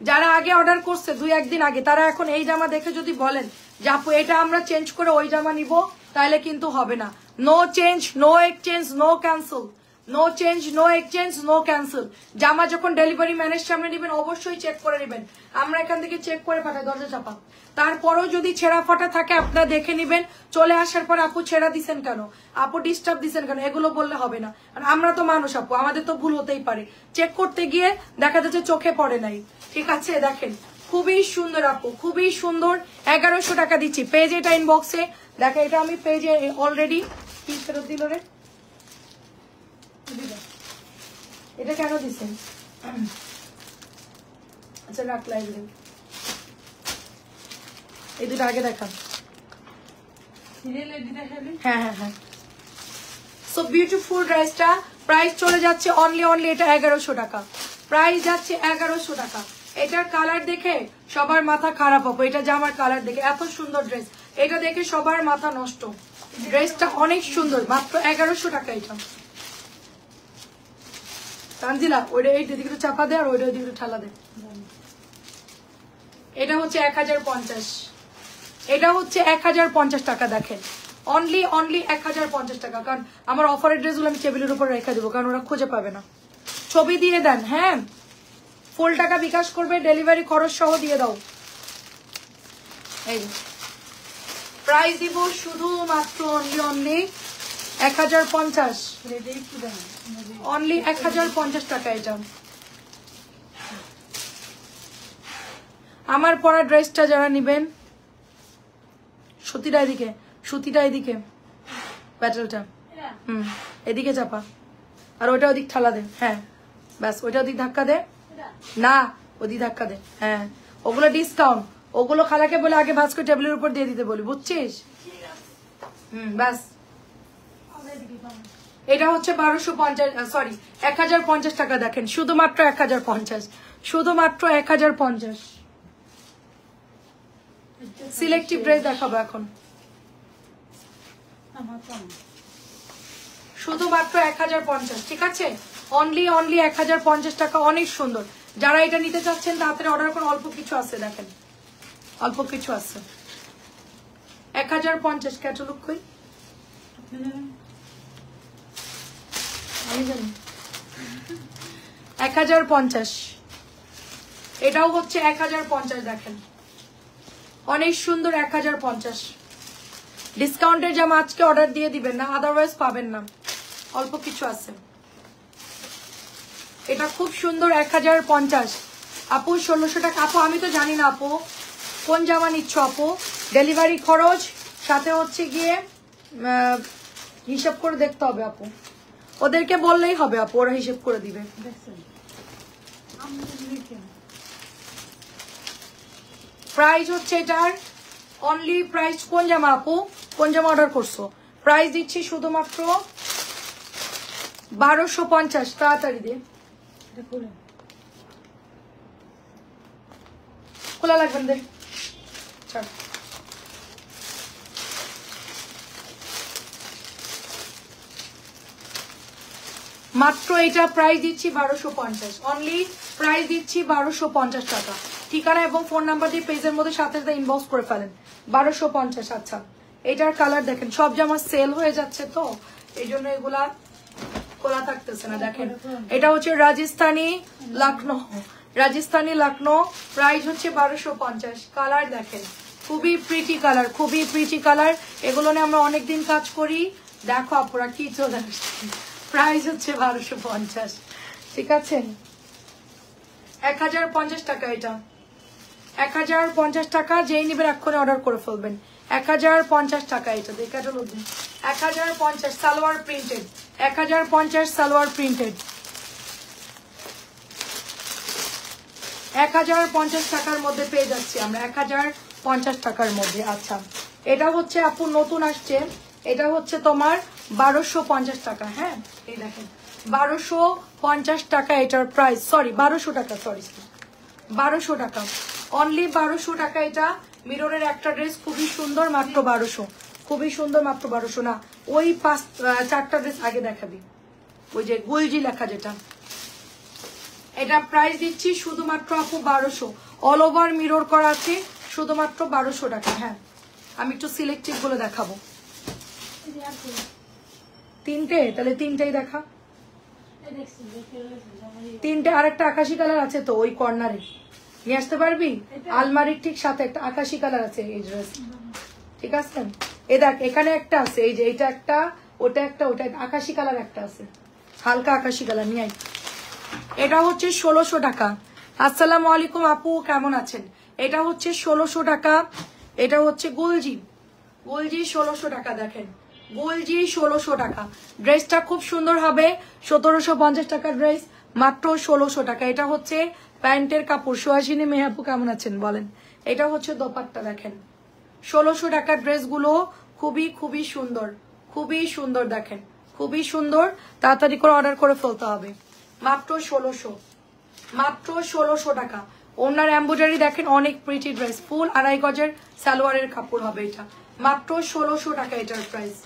যারা আগে অর্ডার করছে 2-1 দিন আগে, তারা এখন এই জামা দেখে যদি বলেন যে আপু এটা আমরা চেঞ্জ করে ওই জামা নিব, তাহলে কিন্তু হবে না। No change, no exchange, no cancel, no change, no exchange, no cancel. জামা যখন ডেলিভারি ম্যানের সামনে নেবেন অবশ্যই চেক করে নেবেন, আমরা এখান থেকে চেক করে পাঠাই দরজা চাপা। তারপরেও যদি ছেঁড়া ফাটা থাকে আপনারা দেখে নিবেন, চলে আসার পর আপু ছেঁড়া দিচ্ছেন কেন, আপু ডিস্টার্ব দিচ্ছেন কেন, এগুলো বললে হবে না। আর আমরা তো মানুষ আপু, আমাদের তো ভুল হতেই পারে। চেক করতে গিয়ে দেখা যাচ্ছে চোখে পড়ে নাই, ঠিক আছে? দেখেন খুবই সুন্দর আপু, খুবই সুন্দর, 1100 টাকা দিচ্ছি। পেজ এটা ইনবক্সে দেখে, এটা আমি পেজে অলরেডি কি ফেরত দিল রে, এটা কেন দিচ্ছেন? আচ্ছা রাখ, লাইব্রেরি এই দুটো আগে দেখান। হ্যাঁ সো বিউটিফুল ড্রেসটা প্রাইস চলে যাচ্ছে অনলি এটা 1100 টাকা, প্রাইস যাচ্ছে 1100 টাকা। এটার কালার দেখে সবার মাথা খারাপ হবে, এটা জামার কালার দেখে, এত সুন্দর ড্রেস, এটা দেখে সবার মাথা নষ্ট। ড্রেসটা অনেক সুন্দর, মাত্র 1100 টাকা। এটা তানজিলা ওইটা এই দিকে চাপা দে, আর ওইটা দিকে ঠালা দে। এটা হচ্ছে 1050, এটা হচ্ছে 1050 টাকা। দেখেন অনলি 1050 টাকা, কারণ আমার অফারের ড্রেসগুলো আমি টেবিলের উপর রেখে দেবো, কারণ ওরা খুঁজে পাবে না। ছবি দিয়ে দেন, হ্যাঁ ফুল টাকা বিকাশ করবে, ডেলিভারি খরচ সহ দিয়ে দাও। এই প্রাইস দিব শুধুমাত্র অনলি 1050, অনলি 1050 টাকা। এটা আমার পরা ড্রেসটা যারা নিবেন, সুতিটা এদিকে প্যাটেলটা, এদিকে চাপা, আর ওইটা ওদিক ঠালা দে। হ্যাঁ ব্যাস, ওইটা ওদিক ধাক্কা দে, না ওদিক ধাক্কা দে। হ্যাঁ ওগুলো ডিসকাউন্ট, ওগুলো খালাকে বলে আগে ভাজ করে টেবিলের উপর দিয়ে দিতে বলি, বুঝছিস? ব্যাস। এটা হচ্ছে 1250, সরি 1050 টাকা। দেখেন শুধুমাত্র 1050, শুধুমাত্র 1050। সিলেক্টিভ ড্রেস দেখাবো এখন, শুধুমাত্র 1050, ঠিক আছে? অনলি 1050 টাকা, অনেক সুন্দর। যারা এটা নিতে চাচ্ছেন তাড়াতাড়ি অর্ডার করুন, অল্প কিছু আছে, দেখেন অল্প কিছু আছে। 1050 ক্যাটালগ কই আমি জানি, 1050। এটাও হচ্ছে 1050, দেখেন অনেক সুন্দর, 1050। ডিসকাউন্টের জামা আজকে অর্ডার দিয়ে দিবেন না, আদারওয়াইজ পাবেন না, অল্প কিছু আছে। এটা খুব সুন্দর, 1050 আপু, 1600 টাকা। আপু আমি তো জানি না আপু কোন জামা নিচ্ছ আপু, ডেলিভারি খরচ সাথে হচ্ছে গিয়ে হিসাব করে দেখতে হবে আপু, ওদেরকে বললেই হবে আপু, ওরা হিসাব করে দিবে। প্রাইস হচ্ছে এটার অনলি প্রাইস, কোন জামা আপু, কোন জামা অর্ডার করছো? প্রাইস দিচ্ছি শুধুমাত্র 1250। তাড়াতাড়ি দিয়ে খোলা লাগবেন দে, মাত্র এটা প্রাইস দিচ্ছি 1250, অনলি প্রাইস দিচ্ছি 1250 টাকা। ঠিকানা এবং ফোন নাম্বার দিয়ে পেজের মধ্যে সাথে সাথে ইনবক্স করে ফেলেন, 1250। আচ্ছা এটার কালার দেখেন, সব জামা সেল হয়ে যাচ্ছে তো এই জন্য এগুলা খোলা থাকতেছে না। দেখেন এটা হচ্ছে রাজস্থানী লখনৌ, রাজস্থানী লখনৌ, প্রাইস হচ্ছে 1250। কালার দেখেন খুবই প্রিটি কালার, খুবই প্রিটি কালার। এগুলো নিয়ে আমরা অনেকদিন কাজ করি। দেখো আপুরা কি চলে আসছে, প্রাইস হচ্ছে 1250, ঠিক আছে? 1050 টাকা, এটা 1050 টাকা। যেই নিবেন এক্ষুনি অর্ডার করে ফেলবেন। 1050 টাকা এটা, দেখে 1050 সালোয়ার প্রিন্টেড, 1050 সালোয়ার প্রিন্টেড, 1050 টাকার মধ্যে পেয়ে যাচ্ছি আমরা, 1050 টাকার মধ্যে। আচ্ছা এটা হচ্ছে আপু নতুন আসছে, এটা হচ্ছে তোমার 1250 টাকা। হ্যাঁ এই দেখেন 1250 টাকা এটার প্রাইস, সরি 1200 টাকা, সরি 1200 টাকা, অনলি 1200 টাকা। এটা মিররের একটা ড্রেস খুবই সুন্দর, মাত্র 1200, খুবই সুন্দর, মাত্র 1200 না। ওই 4টা ড্রেস আগে দেখাবি, ওই যে গুলজি লেখা যেটা, এটা প্রাইস দিচ্ছি শুধুমাত্র আপু 1200, অল ওভার মিরর করা আছে, শুধুমাত্র 1200 টাকা। হ্যাঁ আমি একটু সিলেক্টিভ গুলো দেখাবো, তিনটে, তাহলে তিনটেই দেখা, তিনটে। আরেকটা আকাশি কালার আছে তো ওই কর্নারে, নিয়ে আসতে পারবি? আলমারির ঠিক সাথে একটা আকাশি কালার আছে এই ড্রেস, ঠিক আছে? এ দেখ এখানে একটা আছে, এই যে এটা একটা, ওটা একটা, ওটা আকাশি কালার একটা আছে, হালকা আকাশি কালার, নিয়ে আয়। এটা হচ্ছে 1600 টাকা। আসসালামু আলাইকুম আপু, কেমন আছেন? এটা হচ্ছে 1600 টাকা। এটা হচ্ছে গুলজি, গুলজি 1600 টাকা। দেখেন গুলজি 1600 টাকা, ড্রেসটা খুব সুন্দর হবে। 1750 টাকার ড্রেস, মাত্র 1600 টাকা। এটা হচ্ছে প্যান্টের কাপড়। সুহাসিনী মেয়ে আপু কেমন আছেন বলেন? এটা হচ্ছে দোপাট্টা। দেখেন 1600 টাকার ড্রেসগুলো খুবই খুবই সুন্দর, খুবই সুন্দর, দেখেন খুবই সুন্দর। তাড়াতাড়ি করে অর্ডার করে ফেলতে হবে, মাত্র 1600, মাত্র 1600 টাকা। ওনার এমব্রয়ডারি দেখেন, অনেক প্রিটি ড্রেস, ফুল 2.5 গজের সালোয়ারের কাপড় হবে এটা, মাত্র 1600 টাকা এটার প্রাইস।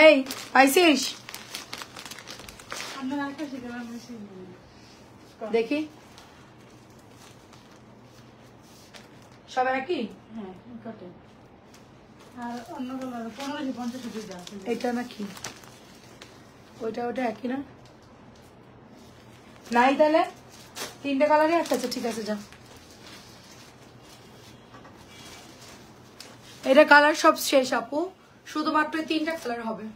এই পাইছিস? দেখি সব একই, এটা নাকি ওইটা, ওটা একই না? নাই তাহলে তিনটে কালারই একটা আছে, ঠিক আছে যা। এটা কালার সব শেষ আপু, শুধুমাত্র 3টা কালার হবে,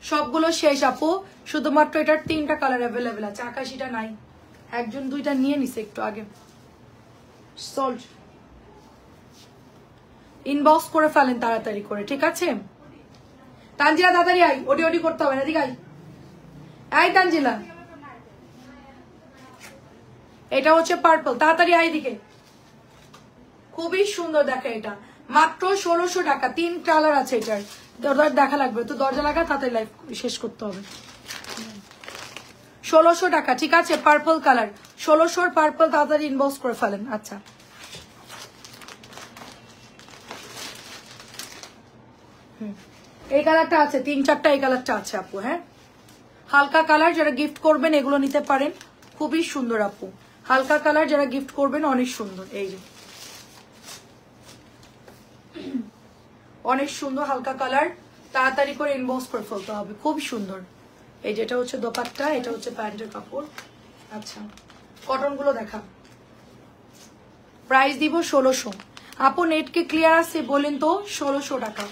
সবগুলো শেষ আপু, শুধুমাত্র এটার 3টা কালার অ্যাভেলেবেল আছে। আকাশিটা নাই, একজন 2টা নিয়ে নিছে একটু আগে। সল্ট ইনবক্স করে ফেলেন তাড়াতাড়ি করে, ঠিক আছে? তানজিলা তাড়াতাড়ি আই, ওটি ওটি করতে হবে না, ঠিক আছে? আই তানজিলা, এটা হচ্ছে পার্পল, তাড়াতাড়ি আই দিকে, খুবই সুন্দর। দেখে এটা মাত্র 1600 টাকা, 3 কালার আছে এটার। দরজা দেখা লাগবে তো, দরজা লাগা তাড়াতাড়ি লাইভ শেষ করতে হবে। 1600 টাকা, ঠিক আছে? পার্পল কালার, 1600 পার্পল, তাড়াতাড়ি ইনবক্স করে ফেলেন। আচ্ছা এই কালারটা আছে, 3-4টা এই কালারটা আছে আপু। হ্যাঁ হালকা কালার, যারা গিফট করবেন এগুলো নিতে পারেন, খুবই সুন্দর আপু। হালকা কালার যারা গিফট করবেন, অনেক সুন্দর, এই যে অনেক সুন্দর হালকা কালার, তাড়াতাড়ি করে ইনবক্স করে ফেলতে হবে, খুব সুন্দর। এই যেটা হচ্ছে দোপাট্টা, এটা হচ্ছে প্যান্টের কাপড়। আচ্ছা কটন গুলো দেখা, প্রাইস দিব 1600। আপু নেটকে ক্লিয়ার আছে বলেন তো? 1600 টাকা।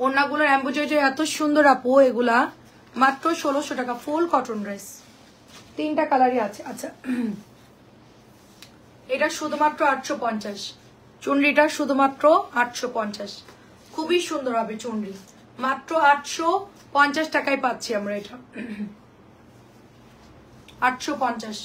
ওনাগুলোর এমব্রয়ডারি এত সুন্দর আপু, এগুলা মাত্র 1600 টাকা, ফুল কটন ড্রেস, 3টা কালারই আছে। আচ্ছা এটা শুধুমাত্র 850, চুনরিটা শুধুমাত্র 850, খুবই সুন্দর হবে চুনরি, মাত্র 850 টাকায় পাচ্ছি আমরা এটা, 850।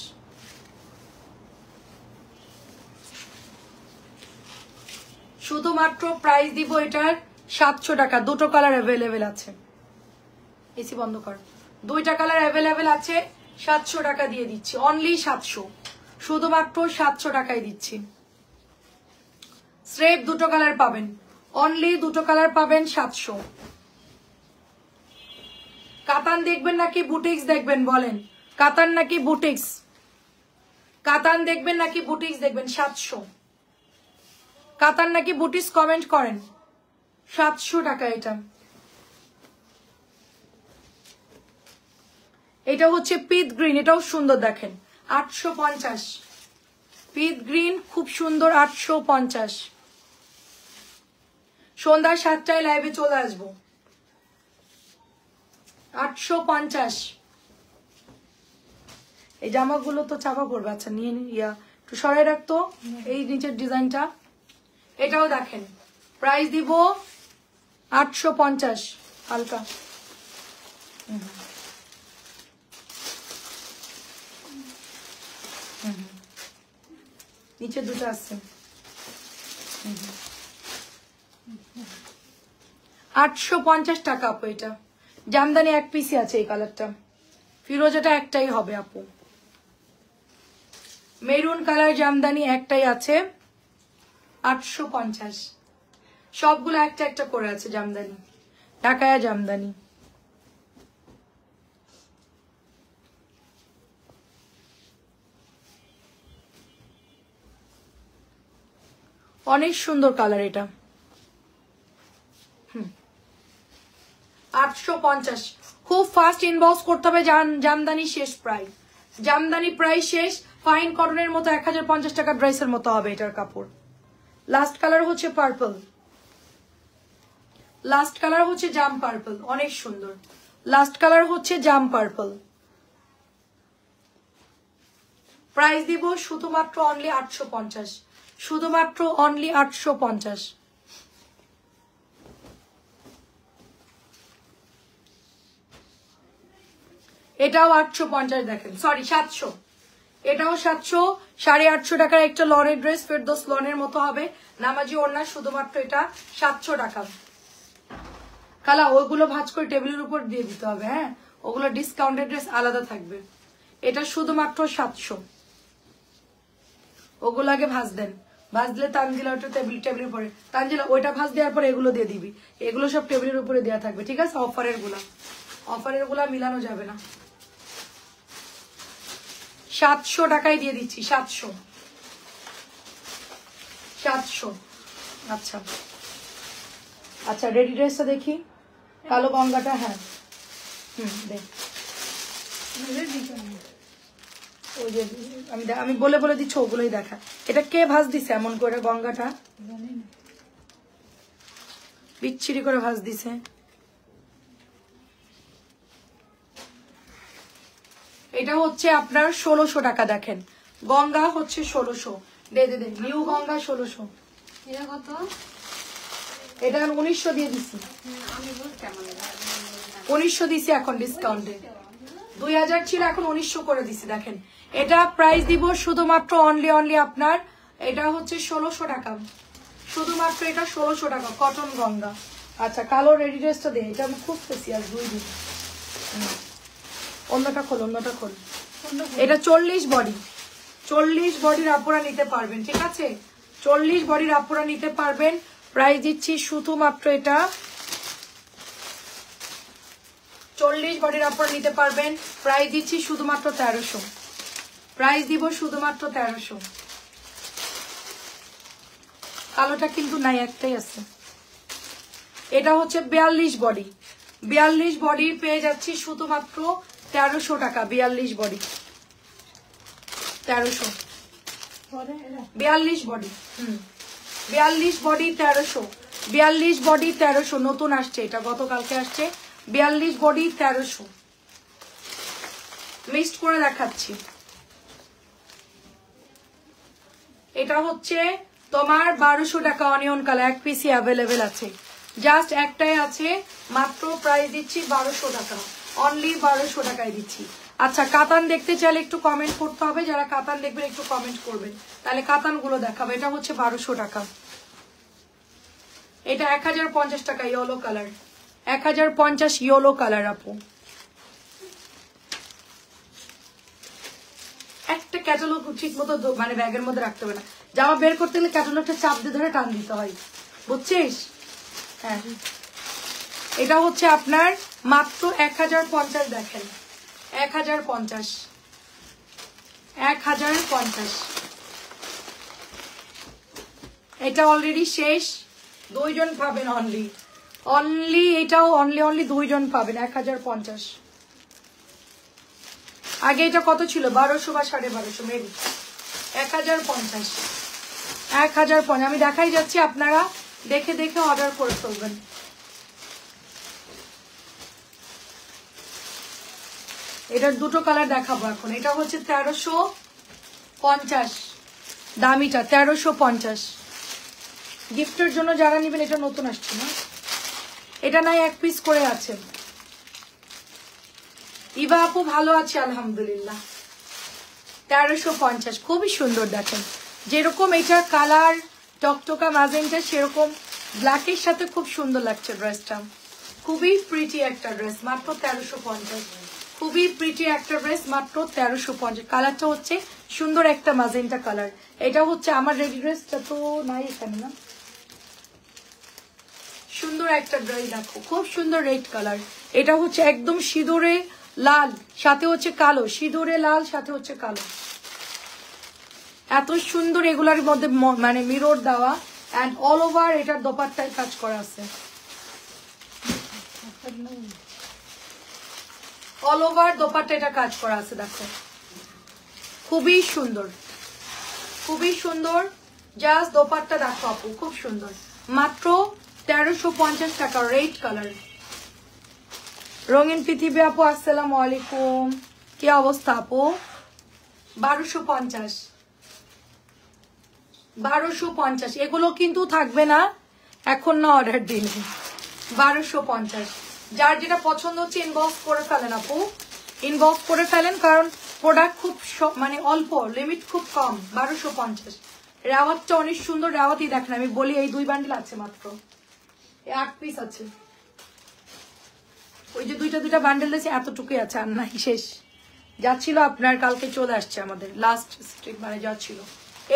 শুধুমাত্র প্রাইস দিব এটার 700 টাকা, 2টো কালার অ্যাভেলেবেল আছে। এসি বন্ধ কর, 2টা কালার অ্যাভেলেবেল আছে, 700 টাকা দিয়ে দিচ্ছি, অনলি 700, শুধুমাত্র 700 টাকায় দিচ্ছি। স্রেফ 2টো কালার পাবেন, অনলি 2টো কালার পাবেন 700। কাতান দেখবেন নাকি বুটিক্স দেখবেন বলেন? কাতান নাকি বুটিক্স? কাতান দেখবেন নাকি বুটিক্স দেখবেন? 700। কাতান নাকি বুটিক্স কমেন্ট করেন। 700 টাকা এটা। এটা হচ্ছে পিট গ্রিন, এটাও সুন্দর দেখেন, 850। পিট গ্রিন খুব সুন্দর, 850। সন্ধ্যা 7টায় লাইভে চলে আসবো। 850। এই জামাগুলো তো চাপা পড়বে। আচ্ছা নিয়ে একটু সরাই রাখতো এই নিচের ডিজাইনটা। এটাও দেখেন, প্রাইস দিব 850। হালকা নিচে দুটো আছে। 850 টাকা আপু। এটা জামদানি এক পিসই আছে এই কালারটা, ফিরোজাটা একটাই হবে আপু। মেরুন কালার জামদানি একটাই আছে, 850। সবগুলো একটা একটা করে আছে জামদানি, ঢাকায়া জামদানি। অনেক সুন্দর কালার এটা। 850। খুব ফাস্ট ইনবক্স করতে হবে, জামদানি শেষ প্রায়, জামদানি প্রায় শেষ। ফাইন কটনের মতো 1050 টাকা ড্রেসের মতো হবে এটার কাপড়। লাস্ট কালার হচ্ছে পার্পল, লাস্ট কালার হচ্ছে জাম পার্পল, অনেক সুন্দর। লাস্ট কালার হচ্ছে জাম পার্পল। প্রাইস দিব শুধুমাত্র অনলি 850, শুধুমাত্র অনলি 850। এটাও 850 দেখেন, সরি 700। এটাও 700, 850 টাকার একটা লনের ড্রেস, ফেরদৌস লনের মতো হবে, নামাজি ওড়না, শুধুমাত্র এটা 700 টাকা। কালা ওইগুলো ভাঁজ করে টেবিলের উপর দিয়ে দিতে হবে, হ্যাঁ ওগুলো ডিসকাউন্টেড ড্রেস আলাদা থাকবে। এটা শুধুমাত্র 700। ওগুলো আগে ভাঁজ দেন, ভাঁজ দিলে তানজিলা ওটা টেবিলের উপরে, তানজিলা ওইটা ভাঁজ দেওয়ার পরে এগুলো দিয়ে দিবি, এগুলো সব টেবিলের উপরে দেওয়া থাকবে, ঠিক আছে? অফারের গুলা মিলানো যাবে না। 700 টাকায় দিয়ে দিচ্ছি, 700। আচ্ছা আচ্ছা, রেডি ড্রেসটা দেখি, কালো গঙ্গাটা। হ্যাঁ দেখ, ওই যে আমি বলে বলে দিচ্ছি, ওগুলোই দেখা। এটা কে ভাঁজ দিছে এমন করে গঙ্গাটা? বিচ্ছিরি করে ভাঁজ দিছে। এটা হচ্ছে আপনার 1600 টাকা। দেখেন গঙ্গা হচ্ছে 1600। দে নিউ গঙ্গা 1600। এটা কত? এটা 1900 দিয়ে দিছি, 1900 দিছি এখন ডিসকাউন্টে। 2000 ছিল, এখন 1900 করে দিছি। দেখেন এটা প্রাইস দিব শুধুমাত্র অনলি আপনার, এটা হচ্ছে 1600 টাকা, শুধুমাত্র এটা 1600 টাকা, কটন গঙ্গা। আচ্ছা কালো রেডি ড্রেসটা দে, এটা আমি খুব স্পেশাল 2 দিন। অন্যটা খোল, অন্যটা খোল। এটা 40 বডি, 40 বডির আপুরা নিতে পারবেন, ঠিক আছে? 40 বডির আপুরা নিতে পারবেন। প্রাইস দিচ্ছি শুধুমাত্র এটা, 40 বডির আপুরা নিতে পারবেন। প্রাইস দিচ্ছি শুধুমাত্র 1300, প্রাইস দিব শুধুমাত্র 1300। কালোটা কিন্তু নাই, একটাই আছে। এটা হচ্ছে 42 বডি, 42 বডি পেয়ে যাচ্ছি শুধুমাত্র 1300 টাকা। 42 বডি 1300, 42 বডি, 42 বডি 1300, 42 বডি 1300। নতুন আসছে এটা, গতকালকে আসছে। 42 বডি 1300, মিক্সড করে দেখাচ্ছি। এটা হচ্ছে তোমার 1200 টাকা, অনিয়ন কালার, এক পিসি অ্যাভেলেবেল আছে, জাস্ট একটাই আছে মাত্র। প্রাইস দিচ্ছি 1200 টাকা, অনলি 1200 টাকায় দিচ্ছি। আচ্ছা কাতান দেখতে চাইলে একটু কমেন্ট করতে হবে, যারা কাতান দেখবেন একটু কমেন্ট করবেন, তাহলে কাতান গুলো দেখাবো। এটা হচ্ছে 1200 টাকা। এটা 1050 টাকা, ইয়েলো কালার, 1050 ইয়েলো কালার আপু। একটা ক্যাটালগ ঠিক মতো মানে ব্যাগের মধ্যে রাখতে হবে না, জামা বের করতে গেলে ক্যাটালগটা চাপ দিয়ে ধরে টান দিতে হয়, বুঝছিস? হ্যাঁ এটা হচ্ছে আপনার মাত্র 1050। দেখেন 1050, 1050। এটা অলরেডি শেষ, 2 জন পাবেন অনলি এটাও অনলি 2 জন পাবেন 1050। আগে এটা কত ছিল 1200 বা 1250 মেবি। 1050 1050 আমি দেখাই যাচ্ছি, আপনারা দেখে দেখে অর্ডার করে ফেলবেন। এটার দুটো কালার দেখাবো এখন। এটা হচ্ছে 1350 দামিটা 1350। গিফটের জন্য যারা নেবেন, এটা নতুন আসছে না, এটা নাই 1 পিস করে আছে। ইভা আপু ভালো আছে আলহামদুলিল্লাহ। 1350 খুবই সুন্দর, দেখেন যেরকম এটার কালার টকটকা ম্যাজেন্টা, সেরকম ব্ল্যাকের সাথে খুব সুন্দর লাগছে ড্রেসটা। খুবই প্রিটি একটা ড্রেস, মাত্র 1350। খুবই প্রিটি একটা ড্রেস, মাত্র 1350। কালারটা হচ্ছে সুন্দর একটা ম্যাজেন্টা কালার। এটা হচ্ছে আমার রেডি ড্রেসটা তো নাই এখানে না, সুন্দর একটা ড্রেস দেখো, খুব সুন্দর রেড কালার। এটা হচ্ছে একদম সিঁদুরে লাল, সাথে হচ্ছে কালো, সিঁদুরে লাল সাথে হচ্ছে কালো, এত সুন্দর। এগুলার মধ্যে মানে মিরর দেওয়া, এন্ড অল ওভার এটার দোপাট্টায় কাজ করা আছে, অল ওভার দোপাট্টা এটা কাজ করা আছে দেখো, খুবই সুন্দর, খুবই সুন্দর। জাস্ট দোপাট্টা দেখো আপু, খুব সুন্দর। মাত্র 1350 টাকা, রেড কালার। রঙিন পৃথিবী আপু আসসালামু আলাইকুম, কি অবস্থা আপু? 1250 1250। এগুলো কিন্তু থাকবে না এখন না, অর্ডার দিন। 1250। যার যেটা পছন্দ হচ্ছে ইনবক্স করে ফেলেন আপু, ইনবক্স করে ফেলেন, কারণ প্রোডাক্ট খুব মানে অল্প, লিমিট খুব কম। 1250। রাওয়াতটা অনেক সুন্দর, রাওয়াতই দেখেন, আমি বলি এই 2 বান্ডিল আছে মাত্র, 8 পিস আছে। ওই যে দুইটা বান্ডেল দিয়েছে, এতটুকুই আছে, আর নাই, শেষ। যা ছিল আপনার কালকে চলে আসছে আমাদের, লাস্ট স্ট্রিপ মানে যা ছিল।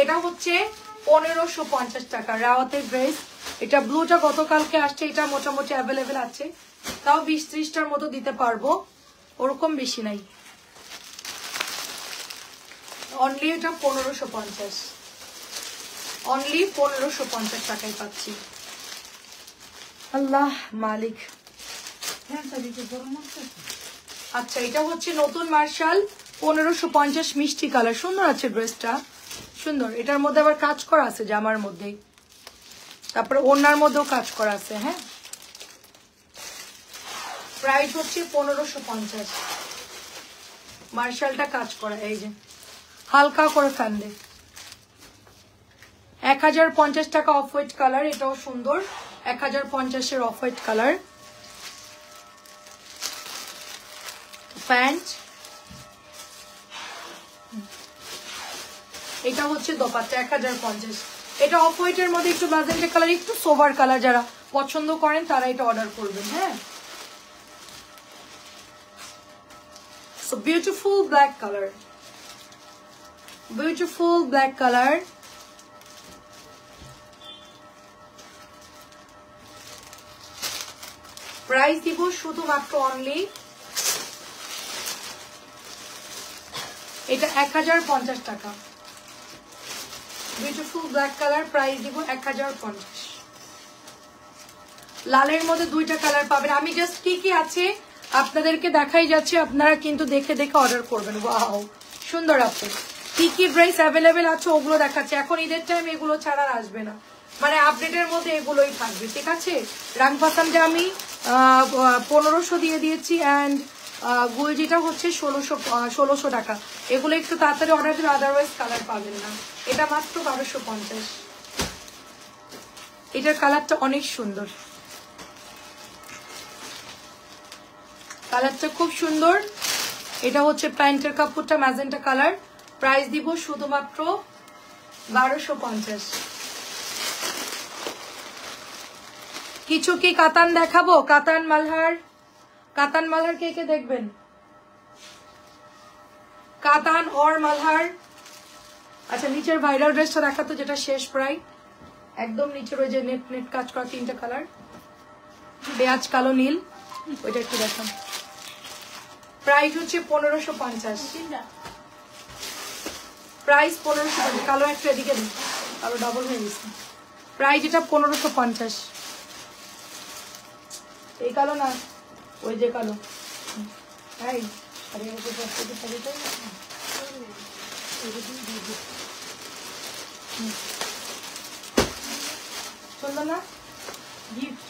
এটা হচ্ছে 1550 টাকা রাওয়াতের ড্রেস। এটা ব্লুটা গতকালকে আসছে, এটা মোটামুটি অ্যাভেলেবেল আছে, তাও 20-30টার মতো দিতে পারবো, ওরকম বেশি নাই। অনলি এটা 1550, অনলি 1550 টাকায় পাচ্ছি। আল্লাহ মালিক। আচ্ছা, এটা হচ্ছে নতুন মার্শাল 1550, মিষ্টি কালার, সুন্দর আছে ড্রেসটা, সুন্দর। এটার মধ্যে আবার কাজ করা আছে জামার মধ্যে, তারপরে ওড়নার মধ্যেও কাজ করা আছে। হ্যাঁ, প্রাইস হচ্ছে 1550। মার্শালটা কাজ করা, এই যে হালকা করে ফ্যান দে। 1050 টাকা অফ হোয়াইট কালার, এটাও সুন্দর। 1050-এর অফ হোয়াইট কালার প্যান্ট। এটা হচ্ছে দোপাট্টা 1050। এটা অফ হোয়াইটের মধ্যে একটু ম্যাজেন্টা কালার, একটু সোভার কালার, যারা পছন্দ করেন তারা এটা অর্ডার করবেন। হ্যাঁ, so beautiful black colour, beautiful black colour. Price দিব শুধুমাত্র অনলি, এটা 1050 টাকা। বিউটিফুল ব্ল্যাক কালার, প্রাইস দিব 1050। লালের মধ্যে 2টা কালার পাবেন। আমি জাস্ট কি কি আছে আপনাদেরকে দেখাই যাচ্ছি, আপনারা কিন্তু দেখে দেখে অর্ডার করবেন। ওয়াও, সুন্দর আপু, কি কি ড্রেস অ্যাভেলেবেল আছে ওগুলো দেখাচ্ছে। এখন ঈদের টাইম এগুলো ছাড়া আসবে না, মানে আপডেটের মধ্যে এগুলোই থাকবে, ঠিক আছে। রাংপাসানটা আমি 1500 দিয়ে দিয়েছি, অ্যান্ড গুলজিটা হচ্ছে 1600 টাকা। এগুলো একটু তাড়াতাড়ি অর্ডার দিলে, আদারওয়াইজ কালার পাবেন না। এটা মাত্র 1250। এটার কালারটা অনেক সুন্দর, কালারটা খুব সুন্দর। এটা হচ্ছে প্যান্টের কাপড়টা ম্যাজেন্টা কালার, প্রাইস দিব শুধুমাত্র 1250। কিছু কি কাতান দেখাবো? কাতান মালহার, কাতান মালহার কে কে দেখবেন? কাতান और মালহার। আচ্ছা, নিচের ভাইরাল ড্রেসটা দেখাতো, যেটা শেষ প্রায়, একদম নিচের ওই যে নেট নেট কাজ করা 3টা কালার, বেয়াজ কালো নীল, ওইটা একটু দেখান। প্রাইস হচ্ছে 1550। প্রাইস 1550। কালো একটা এদিকে দিই, কালো ডাবল হয়ে গেছে। প্রাইস এটা 1550। এই কালো না, ওই যে কালো। তাই সুন্দর না গিফট?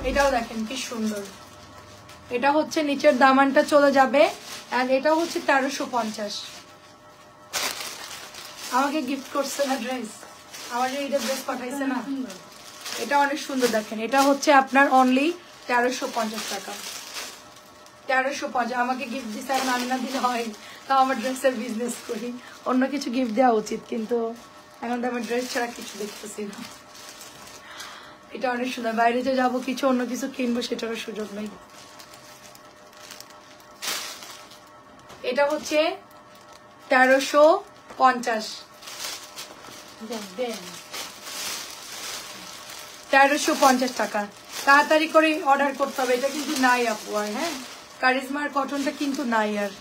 এটাও দেখেন কি সুন্দর। এটা হচ্ছে নিচের দামানটা চলে যাবে, আর এটা হচ্ছে 1350। আমাকে গিফট করছে না ড্রেস, আমার যে এটা ড্রেস পাঠাইছে না, এটা অনেক সুন্দর। দেখেন এটা হচ্ছে আপনার অনলি 1350 টাকা। 1350 আমাকে গিফট দিচ্ছে, এখন আমি না দিলে হয়? তাও আমার ড্রেসের বিজনেস করি, অন্য কিছু গিফট দেওয়া উচিত, কিন্তু এখন তো আমার ড্রেস ছাড়া কিছু দেখতেছি না। এটা অনেক সুন্দর। বাইরে যে যাবো কিছু অন্য কিছু কিনবো সেটারও সুযোগ নেই। এটা হচ্ছে 1350। 1350 টাকা। তাড়াতাড়ি করে অর্ডার করতে হবে, এটা কিন্তু নাই আপু আর। হ্যাঁ, কারিজমার কটনটা কিন্তু নাই আর।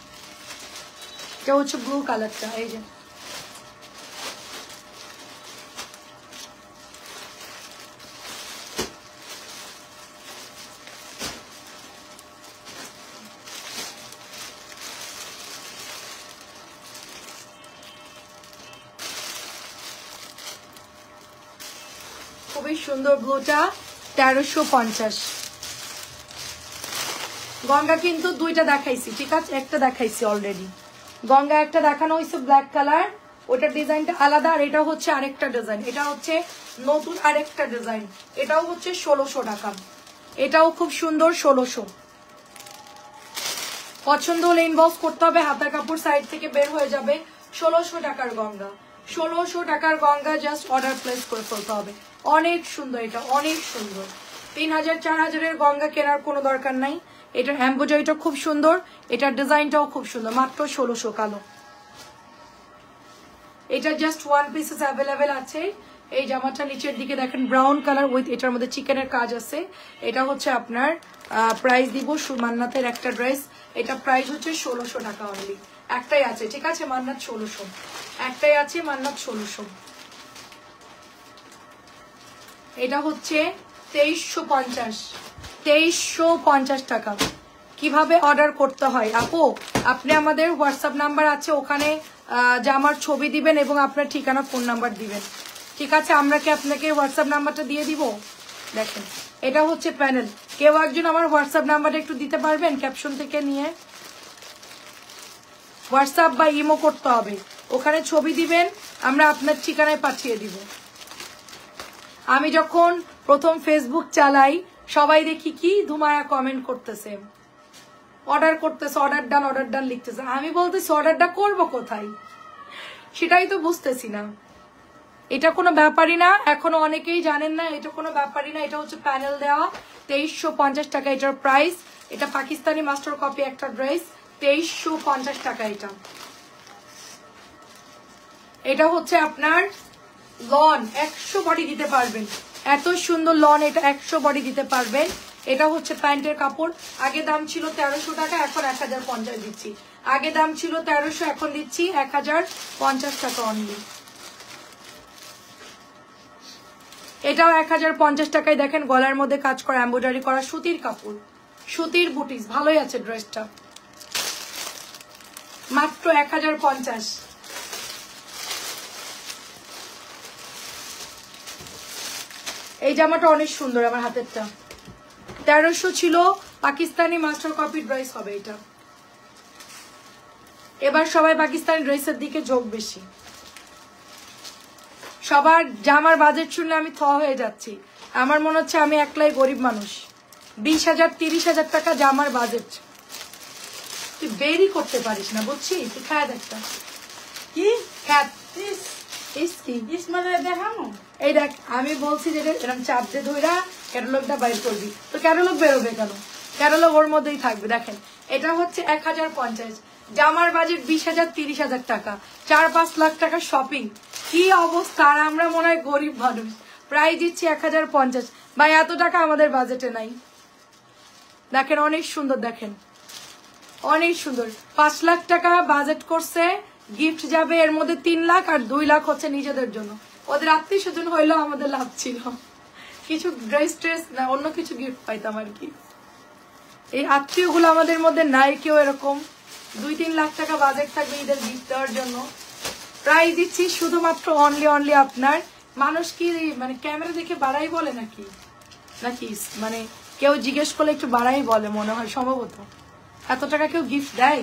এটা হচ্ছে ব্লু কালারটা, এই যে খুবই সুন্দর ব্লুটা, 1350। গঙ্গা কিন্তু দুইটা দেখাইছি, ঠিক আছে? একটা দেখাইছি অলরেডি। গঙ্গা একটা দেখানো হয়েছে ব্ল্যাক কালার, ওটার ডিজাইনটা আলাদা, আর এটা হচ্ছে আরেকটা ডিজাইন। এটা হচ্ছে নতুন আরেকটা ডিজাইন, এটাও হচ্ছে 1600 টাকা। এটাও খুব সুন্দর, 1600। পছন্দ হলে ইনবক্স করতে হবে, হাতের কাপড় সাইড থেকে বের হয়ে যাবে। 1600 টাকার গঙ্গা, 1600 টাকার গঙ্গা, জাস্ট অর্ডার প্লেস করে ফেলতে হবে। অনেক সুন্দর, এটা অনেক সুন্দর। 3000 4000-এর গঙ্গা কেনার কোনো দরকার নাই। এটার এমব্রয়ডারিটা খুব সুন্দর, এটার ডিজাইনটাও খুব সুন্দর। মাত্র 1600। কালো, এটা জাস্ট ওয়ান পিসেস অ্যাভেলেবেল আছে। এই জামাটা নিচের দিকে দেখেন ব্রাউন কালার উইথ এটার মধ্যে চিকেনের কাজ আছে। এটা হচ্ছে আপনার প্রাইস দিব, মান্নাতের একটা ড্রেস, এটা প্রাইস হচ্ছে 1600 টাকা অনলি। একটাই আছে, ঠিক আছে? মান্নাত 1600, একটাই আছে মান্নাত 1600। এটা হচ্ছে 2350। 2350 টাকা। কিভাবে অর্ডার করতে হয় আপু? আপনি আমাদের হোয়াটসঅ্যাপ নাম্বার আছে, ওখানে জামার ছবি দিবেন এবং আপনার ঠিকানা ফোন নাম্বার দিবেন, ঠিক আছে? আমরা কি আপনাকে হোয়াটসঅ্যাপ নাম্বারটা দিয়ে দিব? দেখেন এটা হচ্ছে প্যানেল। কেউ একজন আমার হোয়াটসঅ্যাপ নাম্বারটা একটু দিতে পারবেন? ক্যাপশন থেকে নিয়ে হোয়াটসঅ্যাপ বা ইমো করতে হবে, ওখানে ছবি দিবেন, আমরা আপনার ঠিকানায় পাঠিয়ে দিব। আমি যখন প্রথম ফেসবুক চালাই, সবাই দেখি কি ধুমায়া কমেন্ট করতেছে, অর্ডার করতেছে, অর্ডার ডান লিখতেছে। আমি বলতেছি অর্ডারটা করবো কোথায়, সেটাই তো বুঝতেছি না। এটা কোনো ব্যাপারই না, এখনো অনেকেই জানেন না, এটা কোনো ব্যাপারই না। এটা হচ্ছে প্যানেল দেওয়া, 2350 টাকা এটার প্রাইস। এটা পাকিস্তানি মাস্টার কপি একটা ড্রেস, 2350 টাকা এটা। এটা হচ্ছে আপনার লন, 100 বডি দিতে পারবেন, এত সুন্দর লন, এটা 100 বডি দিতে পারবেন। এটা হচ্ছে প্যান্টের কাপড়। আগে দাম ছিল 1300 টাকা, এখন 1050 দিচ্ছি। আগে দাম ছিল 1300, এখন দিচ্ছি 1050 টাকা অনলি। এটাও 1050 টাকায়। দেখেন গলার মধ্যে কাজ করা, এমব্রয়ডারি করা, সুতির কাপড়, সুতির বুটিস, ভালোই আছে ড্রেসটা। মাত্র 1050। এই জামাটা অনেক সুন্দর, আমার হাতেরটা 1300 ছিল, পাকিস্তানি মাস্টার কপি ড্রেস হবে এটা। এবার সবাই পাকিস্তানি ড্রেসের দিকে ঝোঁক বেশি। সবার জামার বাজেট শুনলে আমি থ হয়ে যাচ্ছি। আমার মনে হচ্ছে আমি একলাই গরিব মানুষ। 20,000 30,000 টাকা জামার বাজেট, তুই বেরই করতে পারিস না, বুঝছি? তুই খায় একটা কি খ্যাত দেখানো। এই দেখ, আমি বলছি যে এরকম চাপ দিয়ে ধইরা ক্যাটালগটা বাইর করবি, তো ক্যাটালগ বেরোবে কেন? ক্যাটালগ ওর মধ্যেই থাকবে। দেখেন এটা হচ্ছে 1050, জামার বাজেট 20,000 30,000 টাকা, 4-5 লাখ টাকা শপিং। কি অবস্থা! আর আমরা মনে হয় গরিব মানুষ, প্রায় দিচ্ছি 1050। ভাই এত টাকা আমাদের বাজেটে নাই। দেখেন অনেক সুন্দর, দেখেন অনেক সুন্দর। 5 লাখ টাকা বাজেট করছে, গিফট যাবে এর মধ্যে 3 লাখ আর 2 লাখ হচ্ছে নিজেদের জন্য। ওদের আত্মীয় স্বজন হইলেও আমাদের লাভ ছিল, কিছু ড্রেস ট্রেস না অন্য কিছু গিফট পাইতাম আর কি। এই আত্মীয় গুলো আমাদের মধ্যে নাই কেউ এরকম 2-3 লাখ টাকা বাজেট থাকবে ঈদের গিফট দেওয়ার জন্য। প্রাইস দিচ্ছি শুধুমাত্র অনলি আপনার। মানুষ কি মানে ক্যামেরা দেখে বাড়াই বলে নাকি নাকি মানে কেউ জিজ্ঞেস করলে একটু বাড়াই বলে মনে হয় সম্ভবত। এত টাকা কেউ গিফট দেয়?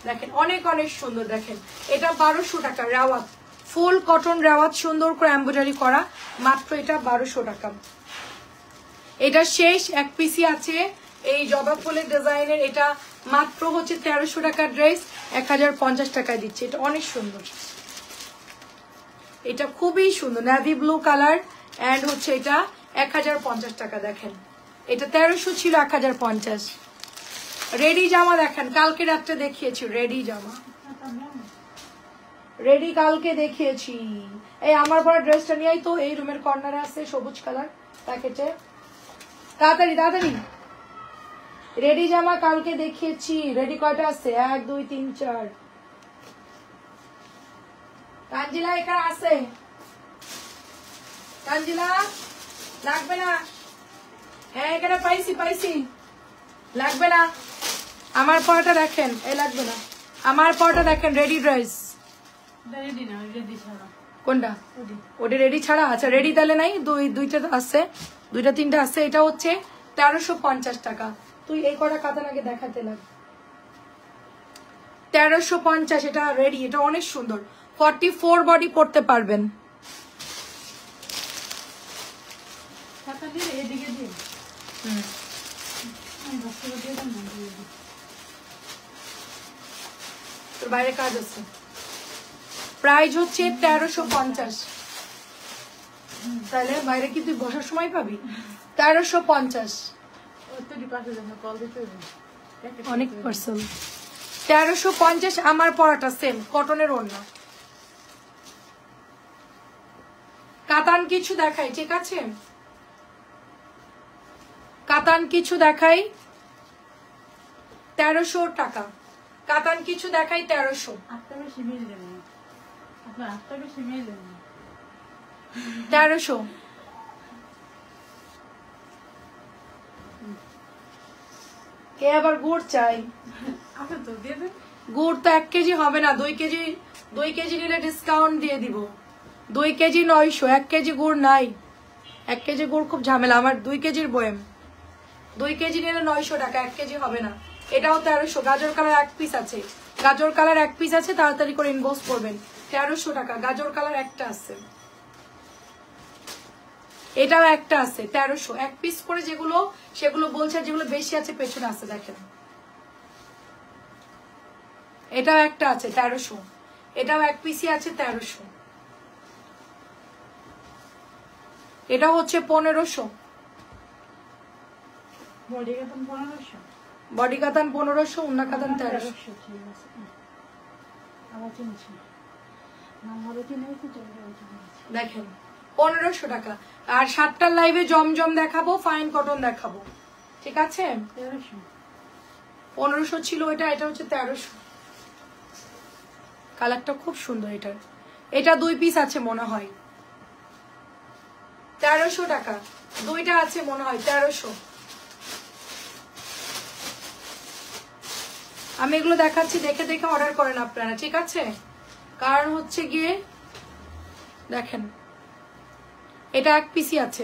দেখেন অনেক অনেক সুন্দর। দেখেন এটা 1200 টাকা রেওয়াত, ফুল কটন রেওয়াত সুন্দর করে এমব্রয়ডারি করা, মাত্র এটা 1200 টাকা। এটা শেষ এক পিসি আছে এই জবা ফুলের ডিজাইনের, এটা মাত্র হচ্ছে 1300 টাকার ড্রেস 1050 টাকায় দিচ্ছে। এটা অনেক সুন্দর, এটা খুবই সুন্দর নেভি ব্লু কালার এন্ড হচ্ছে এটা 1050 টাকা। দেখেন এটা 1300 ছিল 1050। রেডি জামা দেখেন, কালকে রাত্রে দেখিয়েছি রেডি জামা, রেডি কালকে দেখিয়েছি। এই আমার পরে ড্রেসটা নিয়েই তো এই রুমের কর্নারে আছে সবুজ কালার প্যাকেটে, তাড়াতাড়ি তাড়াতাড়ি। রেডি জামা কালকে দেখিয়েছি। রেডি কয়টা আছে? 1 2 3 4। কাঞ্জিলা এখানে আছে? কাঞ্জিলা লাগবে না? হ্যাঁ এখানে পাইছি পাইছি, লাগবে না। আমার পরটা দেখেন, এই লাগবে না। আমার পরটা দেখেন রেডি ড্রেস, রেডি না রেডি ছাড়া। কোনটা? ওটা রেডি ছাড়া? আচ্ছা রেডি তাহলে নাই, দুইটা আছে, 2-3টা আছে। এটা হচ্ছে 1350 টাকা। তুই এই কটা কাতান আগে দেখাতে লাগ। 1350 এটা রেডি, এটা অনেক সুন্দর। 44 বডি পড়তে পারবেন। টাকা দিয়ে এদিকে দিন। তোর বাইরে কাজ আছে। প্রাইস হচ্ছে 1350। তাহলে বাইরে কি তুই বসার সময় পাবি? 1350 অনেক পার্সেল। 1350 আমার পরাটা সেম কটনের ওড়না। কাতান কিছু দেখাই, ঠিক আছে কাতান কিছু দেখাই 1300 টাকা। কাতান কিছু দেখাই 1300। 1300। কে আবার গুড় চাই? গুড় তো 1 কেজি হবে না, 2 কেজি নিলে ডিসকাউন্ট দিয়ে দিব। 2 কেজি 900, 1 কেজি গুড় নাই। 1 কেজি গুড় খুব ঝামেলা আমার, 2 কেজির বয়েম। 2 কেজি নিলে 900 টাকা, 1 কেজি হবে না। এটাও 1300। গাজর কালার 1 পিস আছে, গাজর কালার 1 পিস আছে, তাড়াতাড়ি করে ইনবক্স করবেন। 1300 টাকা। গাজর কালার একটা আছে, এটাও একটা আছে 1300। 1 পিস করে যেগুলো সেগুলো বলছে, যেগুলো বেশি আছে পেছনে আছে দেখেন। এটাও একটা আছে 1300, এটাও 1 পিসই আছে 1300। এটা হচ্ছে 1500। বডি কাতান 1500, বডি কাতান 1500, উন্না কাতান 1300। দেখেন 1500 টাকা। আর 7টার লাইভে জমজম দেখাবো, ফাইন কটন দেখাবো, ঠিক আছে? 1500 ছিল এটা, এটা হচ্ছে 1300। কালারটা খুব সুন্দর এটার। এটা 2 পিস আছে মনে হয়, 1300 টাকা। 2টা আছে মনে হয় 1300। আমি এগুলো দেখাচ্ছি, দেখে দেখে অর্ডার করেন আপনারা, ঠিক আছে? কারণ হচ্ছে গিয়ে দেখেন এটা 1 পিসই আছে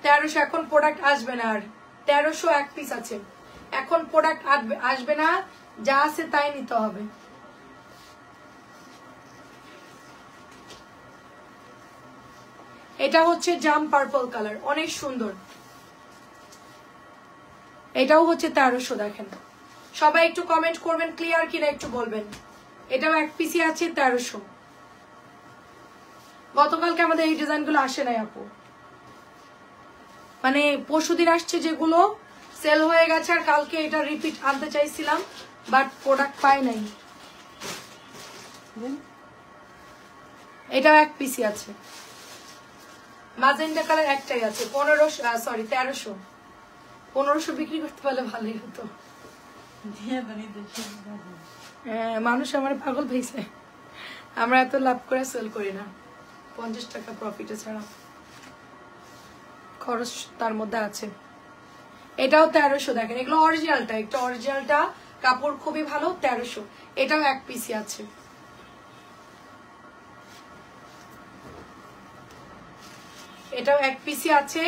1300। এখন প্রোডাক্ট আসবে না আর। 1300 1 পিস আছে, এখন প্রোডাক্ট আসবে না, যা আছে তাই নিতে হবে। এটা হচ্ছে জাম পার্পল কালার, অনেক সুন্দর। এটাও হচ্ছে 1300। দেখেন সবাই একটু কমেন্ট করবেন ক্লিয়ার কিনা একটু বলবেন। এটাও 1 পিসই আছে 1300। গতকালকে আমাদের এই ডিজাইনগুলো আসে নাই আপু, মানে পরশুদিন আসছে যেগুলো সেল হয়ে গেছে, আর কালকে এটা রিপিট আনতে চাইছিলাম বাট প্রোডাক্ট পাই নাই। এটাও 1 পিসই আছে, ম্যাজেন্টা কালার একটাই আছে। 1300 বিক্রি করতে পারলে ভালোই হতো। দিয়ে বানি দেশে মানুষ আমার পাগল পেয়েছে, আমরা এত লাভ করে সেল করি না, 50 টাকা প্রফিটে ছাড়া, খরচ তার মধ্যে আছে। এটাও 1300, দেখেন এগুলো অরিজিনালটা, একটা অরিজিনালটা কাপড় খুবই ভালো, 1300। এটাও এক পিসি আছে, এটাও এক পিসি আছে,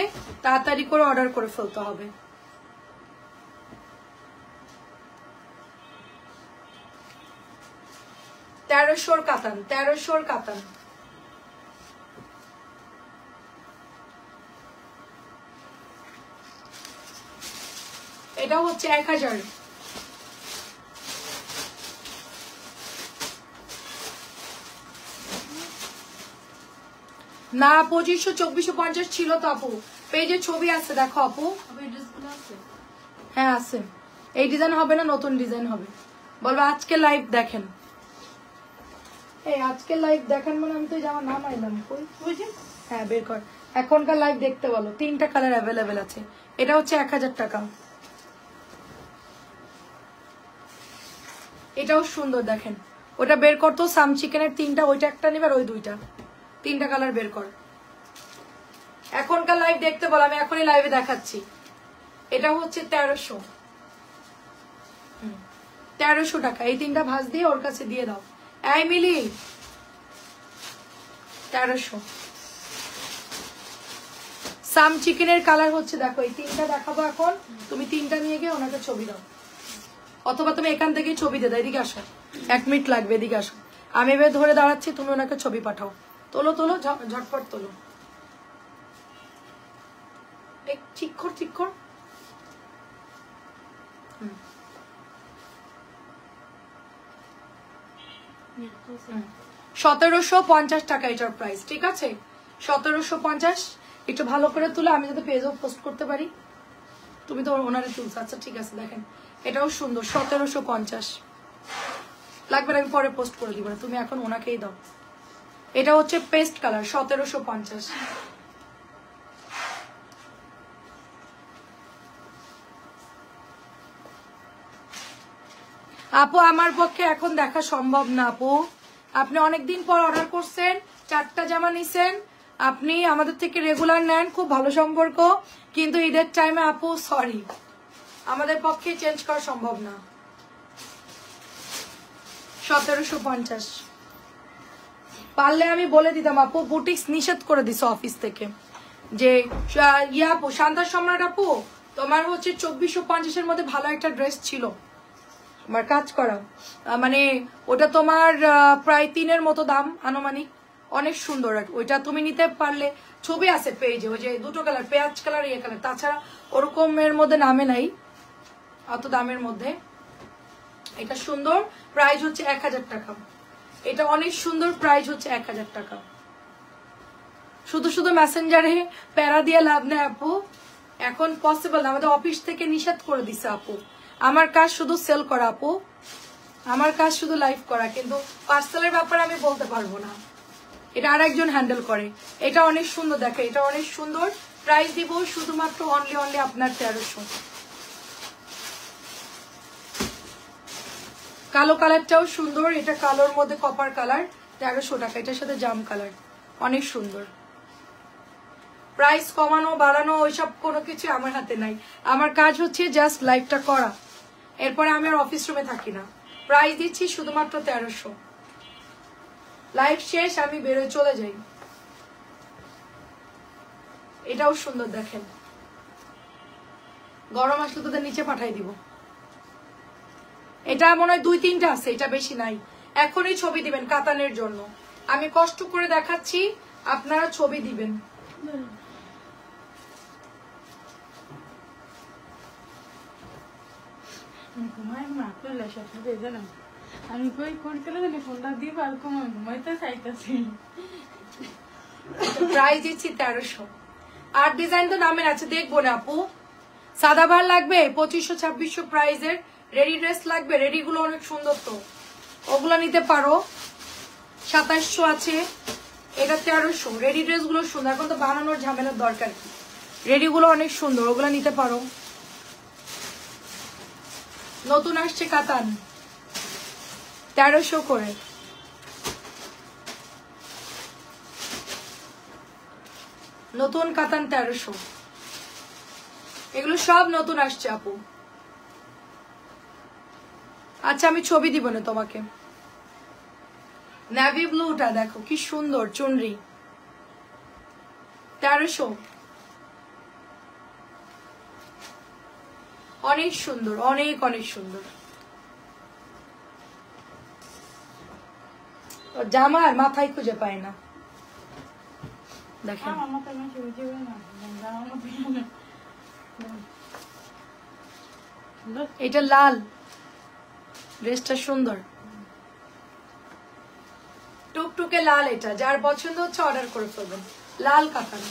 তাড়াতাড়ি করে অর্ডার করে ফেলতে হবে। তেরোশোর কাতান, 1300 কাতান। এটাও হচ্ছে 1000। না 2500 2450 ছিল তো আপু, পেজে ছবি আছে দেখো আপু। আবার ড্রেসগুলো আছে? হ্যাঁ আছে, এই ডিজাইন হবে না, নতুন ডিজাইন হবে। বলবো আজকে লাইভ দেখেন, এই আজকে লাইভ দেখেন মানে আমি তো জামা নাম আইলাম কই বুঝি। হ্যাঁ বের কর, এখনকার লাইভ দেখতে বলো, 3টা কালার অ্যাভেলেবেল আছে। এটা হচ্ছে 1000 টাকা। এটাও সুন্দর দেখেন, ওটা বের কর তো, সাম চিকেনের 3টা, ওইটা একটা নিবে আর ওই 2টা, 3টা কালার বের কর। এখনকার লাইভ দেখতে বল, আমি এখনই লাইভে দেখাচ্ছি। এটা হচ্ছে 1300, 1300 টাকা। এই 3টা ভাঁজ দিয়ে ওর কাছে দিয়ে দাও, এই মিলি 1300। সাম চিকেনের কালার হচ্ছে দেখো, এই 3টা দেখাবো এখন, তুমি 3টা নিয়ে গিয়ে ওনাকে ছবি দাও, অথবা তুমি এখান থেকে ছবি দিয়ে দাও। এদিকে আসো, 1 মিনিট লাগবে, এদিকে আসো, আমি এবার ধরে দাঁড়াচ্ছি, তুমি ওনাকে ছবি পাঠাও। তোলো তোলো, ঝটপট তোলো, ঠিক কর ঠিক কর। 1750 টাকা এটার প্রাইস, ঠিক আছে 1750। একটু ভালো করে তুলে আমি যাতে পেজও পোস্ট করতে পারি। তুমি তো ওনারে তুলছো, আচ্ছা ঠিক আছে। দেখেন এটাও সুন্দর, 1750 লাগবে না, আমি পরে পোস্ট করে দিব, তুমি এখন ওনাকেই দাও। এটা হচ্ছে পেস্ট কালার, 1750। আপু আমার পক্ষে এখন দেখা সম্ভব না আপু, আপনি অনেকদিন পর অর্ডার করছেন, 4টা জামা নিছেন, আপনি আমাদের থেকে রেগুলার নেন, খুব ভালো সম্পর্ক, কিন্তু ঈদের টাইমে আপু সরি, আমাদের পক্ষে চেঞ্জ করা সম্ভব না। 1750 পারলে আমি বলে দিতাম আপু, বুটিক্স নিষেধ করে দিছে অফিস থেকে, যে ইয়া আপু শান্তা সম্রাট আপু তোমার হচ্ছে 2450-এর মধ্যে ভালো একটা ড্রেস ছিল আমার কাজ করা, মানে ওটা তোমার প্রায় 3-এর মতো দাম আনুমানিক, অনেক সুন্দর, ওইটা তুমি নিতে পারলে, ছবি আছে পেজে, ওই যে 2টো কালার, পেঁয়াজ কালার ইয়ে কালার, তাছাড়া ওরকমের মধ্যে নামে নাই অত দামের মধ্যে। এটা সুন্দর, প্রাইস হচ্ছে 1000 টাকা। এটা অনেক সুন্দর, প্রাইস হচ্ছে 1000 টাকা। শুধু শুধু মেসেঞ্জারে প্যারা দিয়ে লাভ নেই আপু, এখন পসিবল না, আমাদের অফিস থেকে নিষেধ করে দিছে আপু। আমার কাজ শুধু সেল করা আপু, আমার কাজ শুধু লাইভ করা, কিন্তু পার্সেলের ব্যাপারে আমি বলতে পারবো না, এটা আরেকজন হ্যান্ডেল করে। এটা অনেক সুন্দর, দেখে এটা অনেক সুন্দর, প্রাইস দিব শুধুমাত্র অনলি আপনার 1300। কালো কালারটাও সুন্দর, এটা কালোর মধ্যে কপার কালার, 1300 টাকা। এটার সাথে জাম কালার, অনেক সুন্দর। প্রাইস কমানো বাড়ানো ওইসব কোনো কিছু আমার হাতে নাই, আমার কাজ হচ্ছে জাস্ট লাইভটা করা, এরপরে আমি আর অফিস রুমে থাকি না। প্রাইস দিচ্ছি শুধুমাত্র 1300, লাইভ শেষ আমি বেরোয় চলে যাই। এটাও সুন্দর দেখেন, গরম আসলে তোদের নিচে পাঠাই দিব। এটা মনে হয় 2-3টা আছে, এটা বেশি নাই। এখনই ছবি দিবেন কাতানের জন্য, আমি কষ্ট করে দেখাচ্ছি, আপনারা ছবি দিবেন। আমি কই ফোন করে জানি ফোনটা দিব, আর ঘুমাইতে চাইতেছি। প্রাইস দিচ্ছি 1300। আর ডিজাইন তো নামের আছে, দেখবো না আপু। সাদাবার লাগবে 2500-2600 প্রাইজের, রেডি ড্রেস লাগবে, রেডি গুলো অনেক সুন্দর, তো ওগুলো নিতে পারো। 2700 আছে, এটা 1300। রেডি ড্রেস গুলো সুন্দর, এখন তো বানানোর ঝামেলার দরকার কি, রেডি গুলো অনেক সুন্দর, ওগুলো নিতে পারো। নতুন আসছে কাতান 1300 করে। নতুন কাতান 1300, এগুলো সব নতুন আসছে আপু। আচ্ছা আমি ছবি দিব না তোমাকে। নেভি ব্লুটা দেখো কি সুন্দর চুনরি, 1300, অনেক সুন্দর, অনেক অনেক সুন্দর। জামার মাথায় খুঁজে পায় না, দেখেন এটা লাল, ড্রেসটা সুন্দর টুকটুকে লাল। এটা যার পছন্দ হচ্ছে অর্ডার করে ফেলবেন, লাল কাতান।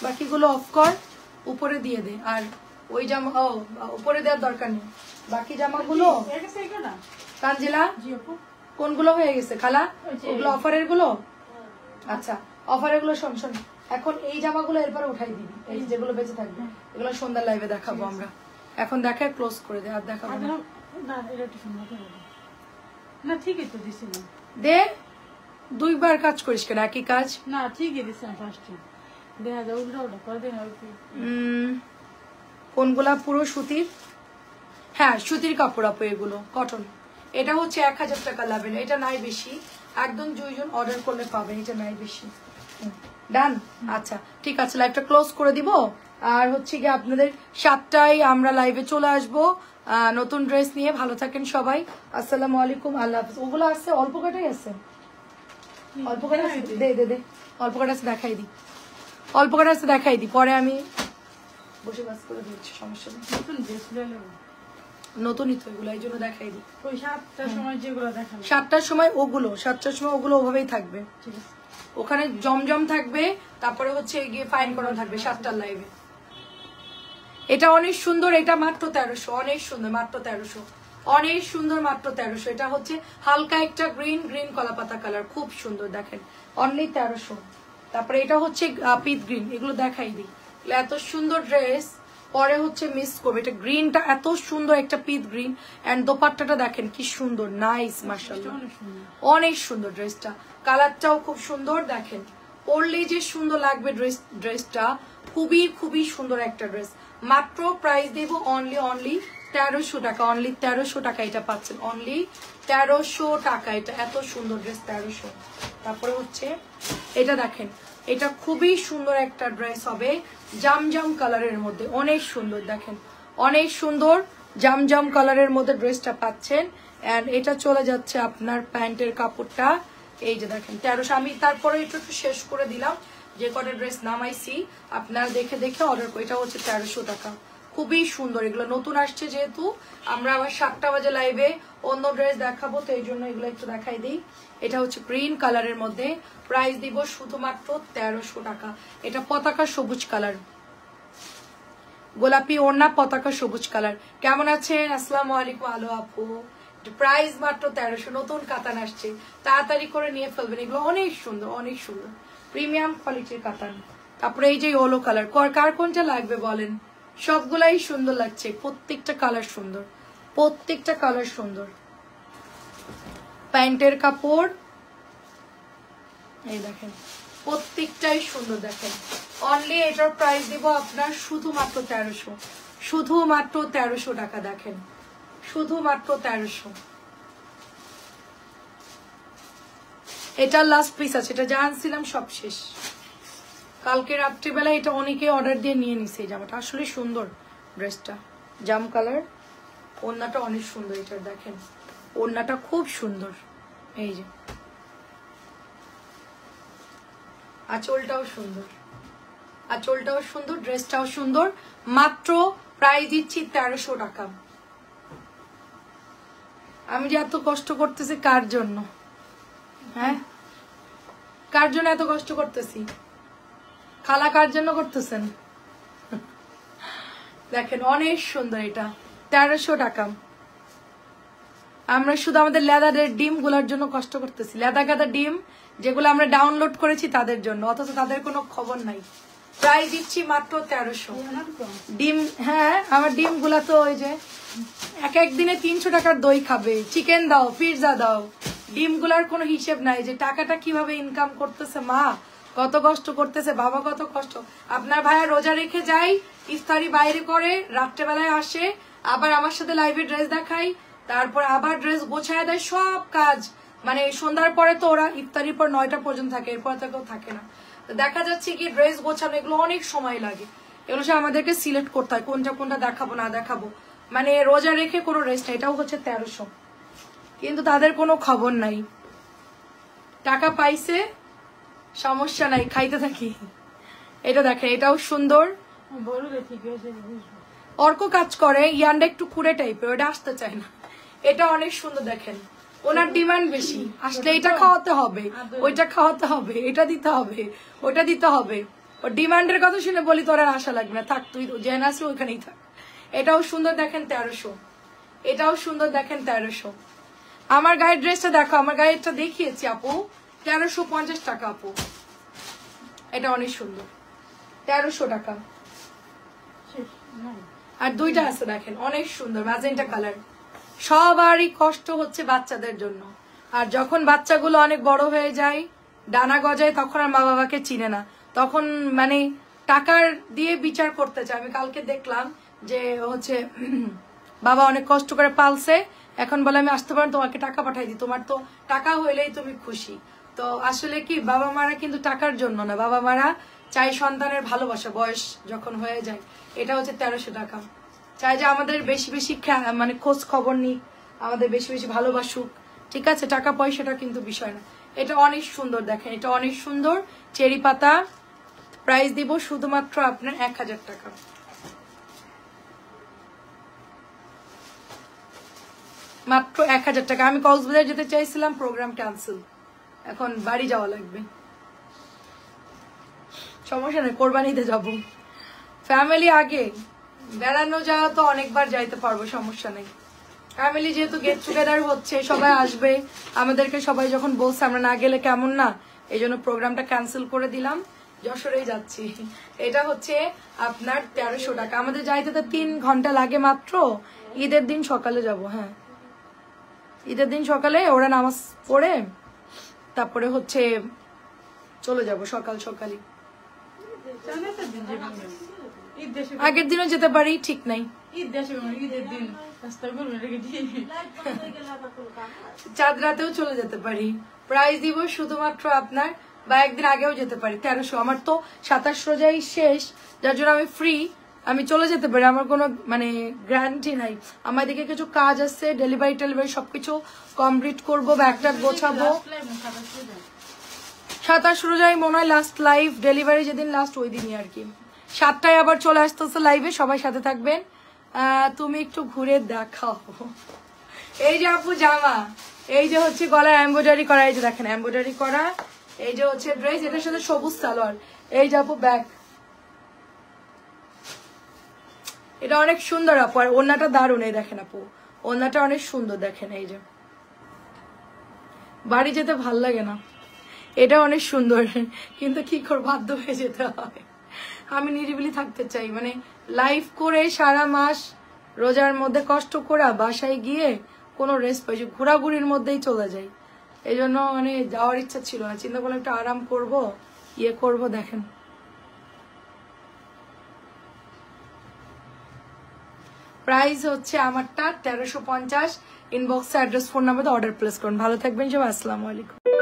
বাকিগুলো অফ কর, উপরে দিয়ে দে। আর ওই জামা উপরে দেওয়ার দরকার নেই, বাকি জামাগুলো কাঞ্জিলা কোনগুলো হয়ে গেছে খালা? ওগুলো অফারের গুলো। আচ্ছা অফারের গুলো শোন শোন, এখন এই জামাগুলো এরপরে উঠাই দিবি, এই যেগুলো বেঁচে থাকবে এগুলো সন্ধ্যার লাইভে দেখাবো আমরা। এখন দেখায় ক্লোজ করে দে, আর দেখাবো না। ঠিকই তো দিছি না, দে। দুইবার কাজ করিস কেন একই কাজ? না ঠিকই দিছি না, ফার্স্টে দেখা যায় উল্টা উল্টা করে দেন। কোনগুলা পুরো সুতির? হ্যাঁ সুতির কাপড় আপু, এগুলো কটন। এটা হচ্ছে 1000 টাকা লাভেন, এটা নাই বেশি, একদম 2 জন অর্ডার করলে পাবেন, এটা নাই বেশি। ডান। আচ্ছা ঠিক আছে, লাইভটা ক্লোজ করে দিব। আর হচ্ছে গিয়ে আপনাদের 7টায় আমরা লাইভে চলে আসবো নতুন ড্রেস নিয়ে। ভালো থাকেন সবাই, আসসালামু আলাইকুম, আল্লাহ হাফেজ। ওগুলো আছে অল্প কটাই আছে, অল্প কটা আছে, দে দে দে, অল্প কটা আছে দেখাই দি, অল্প কটা আছে দেখাই দি, পরে আমি বসে বাস করে দিচ্ছি, সমস্যা নেই। নতুন ড্রেস লইলো, নতুনই তো এগুলো, এই জন্য দেখাই দি। ওই 7টার সময় যেগুলো দেখালো, 7টার সময় ওগুলো, 7টার সময় ওগুলো ওভাবেই থাকবে, ঠিক আছে। ওখানে জমজম থাকবে, তারপরে হচ্ছে গিয়ে ফাইন করানো থাকবে 7টার লাইভে। এটা অনেক সুন্দর, এটা মাত্র 1300, অনেক সুন্দর, মাত্র 1300, অনেক সুন্দর, মাত্র 1300। এটা হচ্ছে হালকা একটা গ্রিন গ্রিন কলাপাতা কালার, খুব সুন্দর, দেখেন অনলি 1300। তারপরে এটা হচ্ছে পিট গ্রিন, এগুলো দেখাই দিই, এত সুন্দর ড্রেস পরে হচ্ছে মিস করবে। এটা গ্রিনটা এত সুন্দর, একটা পিট গ্রিন, এন্ড দোপাট্টাটা দেখেন কি সুন্দর, নাইস মাশাআল্লাহ, অনেক সুন্দর ড্রেসটা, কালারটাও খুব সুন্দর। দেখেন পরলে যে সুন্দর লাগবে ড্রেসটা, খুবই খুবই সুন্দর একটা ড্রেস। মাত্র প্রাইস দেব অনলি 1300 টাকা, অনলি 1300 টাকা এটা পাচ্ছেন, অনলি 1300 টাকা। এটা এত সুন্দর ড্রেস 1300। তারপরে হচ্ছে এটা দেখেন, এটা খুবই সুন্দর একটা ড্রেস হবে, জামজাম কালারের মধ্যে, অনেক সুন্দর, দেখেন অনেক সুন্দর জামজাম কালারের মধ্যে ড্রেসটা পাচ্ছেন। এন্ড এটা চলে যাচ্ছে আপনার প্যান্টের কাপড়টা, এই যে দেখেন 1300। আমি তারপরে একটু শেষ করে দিলাম, যে কটা ড্রেস নামাইছি আপনারা দেখে দেখে অর্ডার করে। এটা হচ্ছে 1300 টাকা, খুবই সুন্দর। এগুলো নতুন আসছে যেহেতু, আমরা আবার 7টা বাজে লাইভে অন্য ড্রেস দেখাবো, তো এই জন্য এগুলো একটু দেখাই দিই। এটা হচ্ছে গ্রিন কালারের মধ্যে, প্রাইস দিব শুধুমাত্র 1300 টাকা। এটা পতাকা সবুজ কালার, গোলাপি ওড়না, পতাকা সবুজ কালার। কেমন আছেন? আসসালামু আলাইকুম। আলো আপু, প্রাইস মাত্র 1300, নতুন কাতান আসছে, তাড়াতাড়ি করে নিয়ে ফেলবেন। এগুলো অনেক সুন্দর, অনেক সুন্দর, প্রিমিয়াম কোয়ালিটির কাতান। তারপরে এই যে ইয়েলো কালার, কার কোনটা লাগবে বলেন, সবগুলাই সুন্দর লাগছে, প্রত্যেকটা কালার সুন্দর, প্রত্যেকটা কালার সুন্দর। প্যান্টের কাপড় এই দেখেন, প্রত্যেকটাই সুন্দর, দেখেন অনলি এটার প্রাইস দিব আপনার শুধুমাত্র 1300, শুধুমাত্র 1300 টাকা। দেখেন শুধুমাত্র 1300। এটা লাস্ট পিস আছে, এটা জানছিলাম সব শেষ। কালকে রাত্রিবেলা এটা অনেকে অর্ডার দিয়ে নিয়ে নিছে, এই জামাটা আসলে সুন্দর ড্রেসটা, জাম কালার, ওড়নাটা অনেক সুন্দর। এটা দেখেন ওড়নাটা খুব সুন্দর, এই যে আঁচলটাও সুন্দর, আঁচলটাও সুন্দর, ড্রেসটাও সুন্দর। মাত্র প্রাইস দিচ্ছি 1300 টাকা। আমি যে এত কষ্ট করতেছি কার জন্য, হ্যাঁ কার জন্য এত কষ্ট করতেছি? খালা কার জন্য করতেছেন? দেখেন অনেক সুন্দর, এটা 1300 টাকা। আমরা শুধু আমাদের লেদারের ডিম গুলার জন্য কষ্ট করতেছি, লেদা গাদা ডিম যেগুলো আমরা ডাউনলোড করেছি তাদের জন্য, অথচ তাদের কোনো খবর নাই। প্রাইস দিচ্ছি মাত্র 1300। ডিম, হ্যাঁ আমার ডিম গুলা তো ওই যে এক এক দিনে 300 টাকার দই খাবে, চিকেন দাও, পিৎজা দাও, ডিম গুলার কোনো হিসেব নাই। যে টাকাটা কিভাবে ইনকাম করতেছে, মা কত কষ্ট করতেছে, বাবা কত কষ্ট। আপনার ভাইয়া রোজা রেখে যায়, ইফতারি বাইরে করে, রাত্রেবেলায় আসে, আবার আমার সাথে লাইভে ড্রেস দেখাই, তারপর আবার ড্রেস গোছায় দেয়, সব কাজ মানে সন্ধ্যার পরে তো ওরা ইফতারির পর 9টা পর্যন্ত থাকে, এরপর তো কেউ থাকে না। দেখা যাচ্ছে কি ড্রেস গোছানো এগুলো অনেক সময় লাগে, এগুলো সে আমাদেরকে সিলেক্ট করতে হয় কোনটা কোনটা দেখাবো না দেখাবো, মানে রোজা রেখে কোনো রেস্ট নাই। এটাও হচ্ছে 1300, কিন্তু তাদের কোনো খবর নাই, টাকা পাইছে সমস্যা নাই, খাইতে থাকি। এটা দেখেন, এটাও সুন্দর, অর্ক কাজ করে, ইয়ানটা একটু কুড়ে টাইপের, ওটা আসতে চায় না। এটা অনেক সুন্দর, দেখেন ওনার ডিমান্ড বেশি, আসলে এটা খাওয়াতে হবে, ওইটা খাওয়াতে হবে, এটা দিতে হবে, ওটা দিতে হবে। ও ডিমান্ডের কথা শুনে বলি তোর আর আশা লাগবে না, থাক তুই যেন আসলে ওইখানেই থাক। এটাও সুন্দর দেখেন 1300, এটাও সুন্দর দেখেন 1300। আমার গায়ের ড্রেসটা দেখো, আমার গায়েরটা দেখিয়েছি আপু, 1350 টাকা আপু। এটা অনেক সুন্দর, 1300 টাকা। আর দুইটা আছে দেখেন, অনেক সুন্দর ম্যাজেন্টা কালার। সবারই কষ্ট হচ্ছে বাচ্চাদের জন্য, আর যখন বাচ্চাগুলো অনেক বড় হয়ে যায়, ডানা গজায়, তখন আর মা বাবাকে চিনে না, তখন মানে টাকার দিয়ে বিচার করতে চায়। আমি কালকে দেখলাম যে হচ্ছে বাবা অনেক কষ্ট করে পালছে, এখন বলে আমি আসতে পারেন তোমাকে টাকা পাঠাই দিই, তোমার তো টাকা হইলেই তুমি খুশি। তো আসলে কি বাবা মারা কিন্তু টাকার জন্য না, বাবা মারা চাই সন্তানের ভালোবাসা, বয়স যখন হয়ে যায়। এটা হচ্ছে 1300 টাকা। চাই যে আমাদের বেশি বেশি মানে খোঁজ খবর নিক, আমাদের বেশি বেশি ভালোবাসুক, ঠিক আছে, টাকা পয়সাটা কিন্তু বিষয় না। এটা অনেক সুন্দর দেখেন, এটা অনেক সুন্দর চেরি পাতা। প্রাইস দিব শুধুমাত্র আপনার 1000 টাকা। মাত্র 1000 টাকা। আমি কক্সবাজার যেতে চাইছিলাম, প্রোগ্রাম ক্যান্সেল, এখন বাড়ি যাওয়া লাগবে। সমস্যা নেই, কোরবানিতে যাব। ফ্যামিলি আগে, বেড়ানো যাওয়া তো অনেকবার যাইতে পারবো, সমস্যা নেই। ফ্যামিলি যেহেতু গেট টুগেদার হচ্ছে, সবাই আসবে, আমাদেরকে সবাই যখন বলছে আমরা না গেলে কেমন না, এই জন্য প্রোগ্রামটা ক্যান্সেল করে দিলাম, যশোরেই যাচ্ছি। এটা হচ্ছে আপনার 1300 টাকা। আমাদের যাইতে তো 3 ঘন্টা লাগে মাত্র। ঈদের দিন সকালে যাব, হ্যাঁ ঈদের দিন সকালে ওরা নামাজ পড়ে তারপরে হচ্ছে চলে যাব সকাল সকালই। আগের দিনও যেতে পারি, ঠিক নাই। চাঁদ রাতেও চলে যেতে পারি। প্রাইস দিব শুধুমাত্র আপনার, বা একদিন আগেও যেতে পারি 1300। আমার তো 27 রোজাই শেষ, যার জন্য আমি ফ্রি, আমি চলে যেতে পারি, আমার কোনো মানে গ্যারান্টি নাই। আমার দিকে কিছু কাজ আছে, ডেলিভারি টেলিভারি সবকিছু কমপ্লিট করবো, ব্যাগটা গোছাবো। 27 রোজাই মনে হয় লাস্ট লাইভ, ডেলিভারি যেদিন লাস্ট ওই দিনই আর কি। 7টায় আবার চলে আসতেছে লাইভে, সবাই সাথে থাকবেন। তুমি একটু ঘুরে দেখাও। এই যে আপু জামা, এই যে হচ্ছে গলায় এমব্রয়ডারি করা, এই যে দেখেন এমব্রয়ডারি করা, এই যে হচ্ছে ড্রেস, এটার সাথে সবুজ সালোয়ার। এই যে আপু ব্যাগ, এটা অনেক সুন্দর আপু, আর ওড়নাটা দারুণ। এই দেখেন আপু, ওড়নাটা অনেক সুন্দর দেখেন। এই যে বাড়ি যেতে ভাল লাগে না, এটা অনেক সুন্দর, কিন্তু কি করব, বাধ্য হয়ে যেতে হয়। আমি নিরিবিলি থাকতে চাই, মানে লাইভ করে সারা মাস রোজার মধ্যে কষ্ট করে বাসায় গিয়ে কোনো রেস্ট পাইছি, ঘোরাঘুরির মধ্যেই চলে যাই। এই জন্য মানে যাওয়ার ইচ্ছা ছিল না, চিন্তা করলাম একটু আরাম করব, ইয়ে করব। দেখেন প্রাইস হচ্ছে আমারটা 1350। ইনবক্সে address phone number order place করুন। ভালো থাকবেন সবাই, আসসালামু আলাইকুম।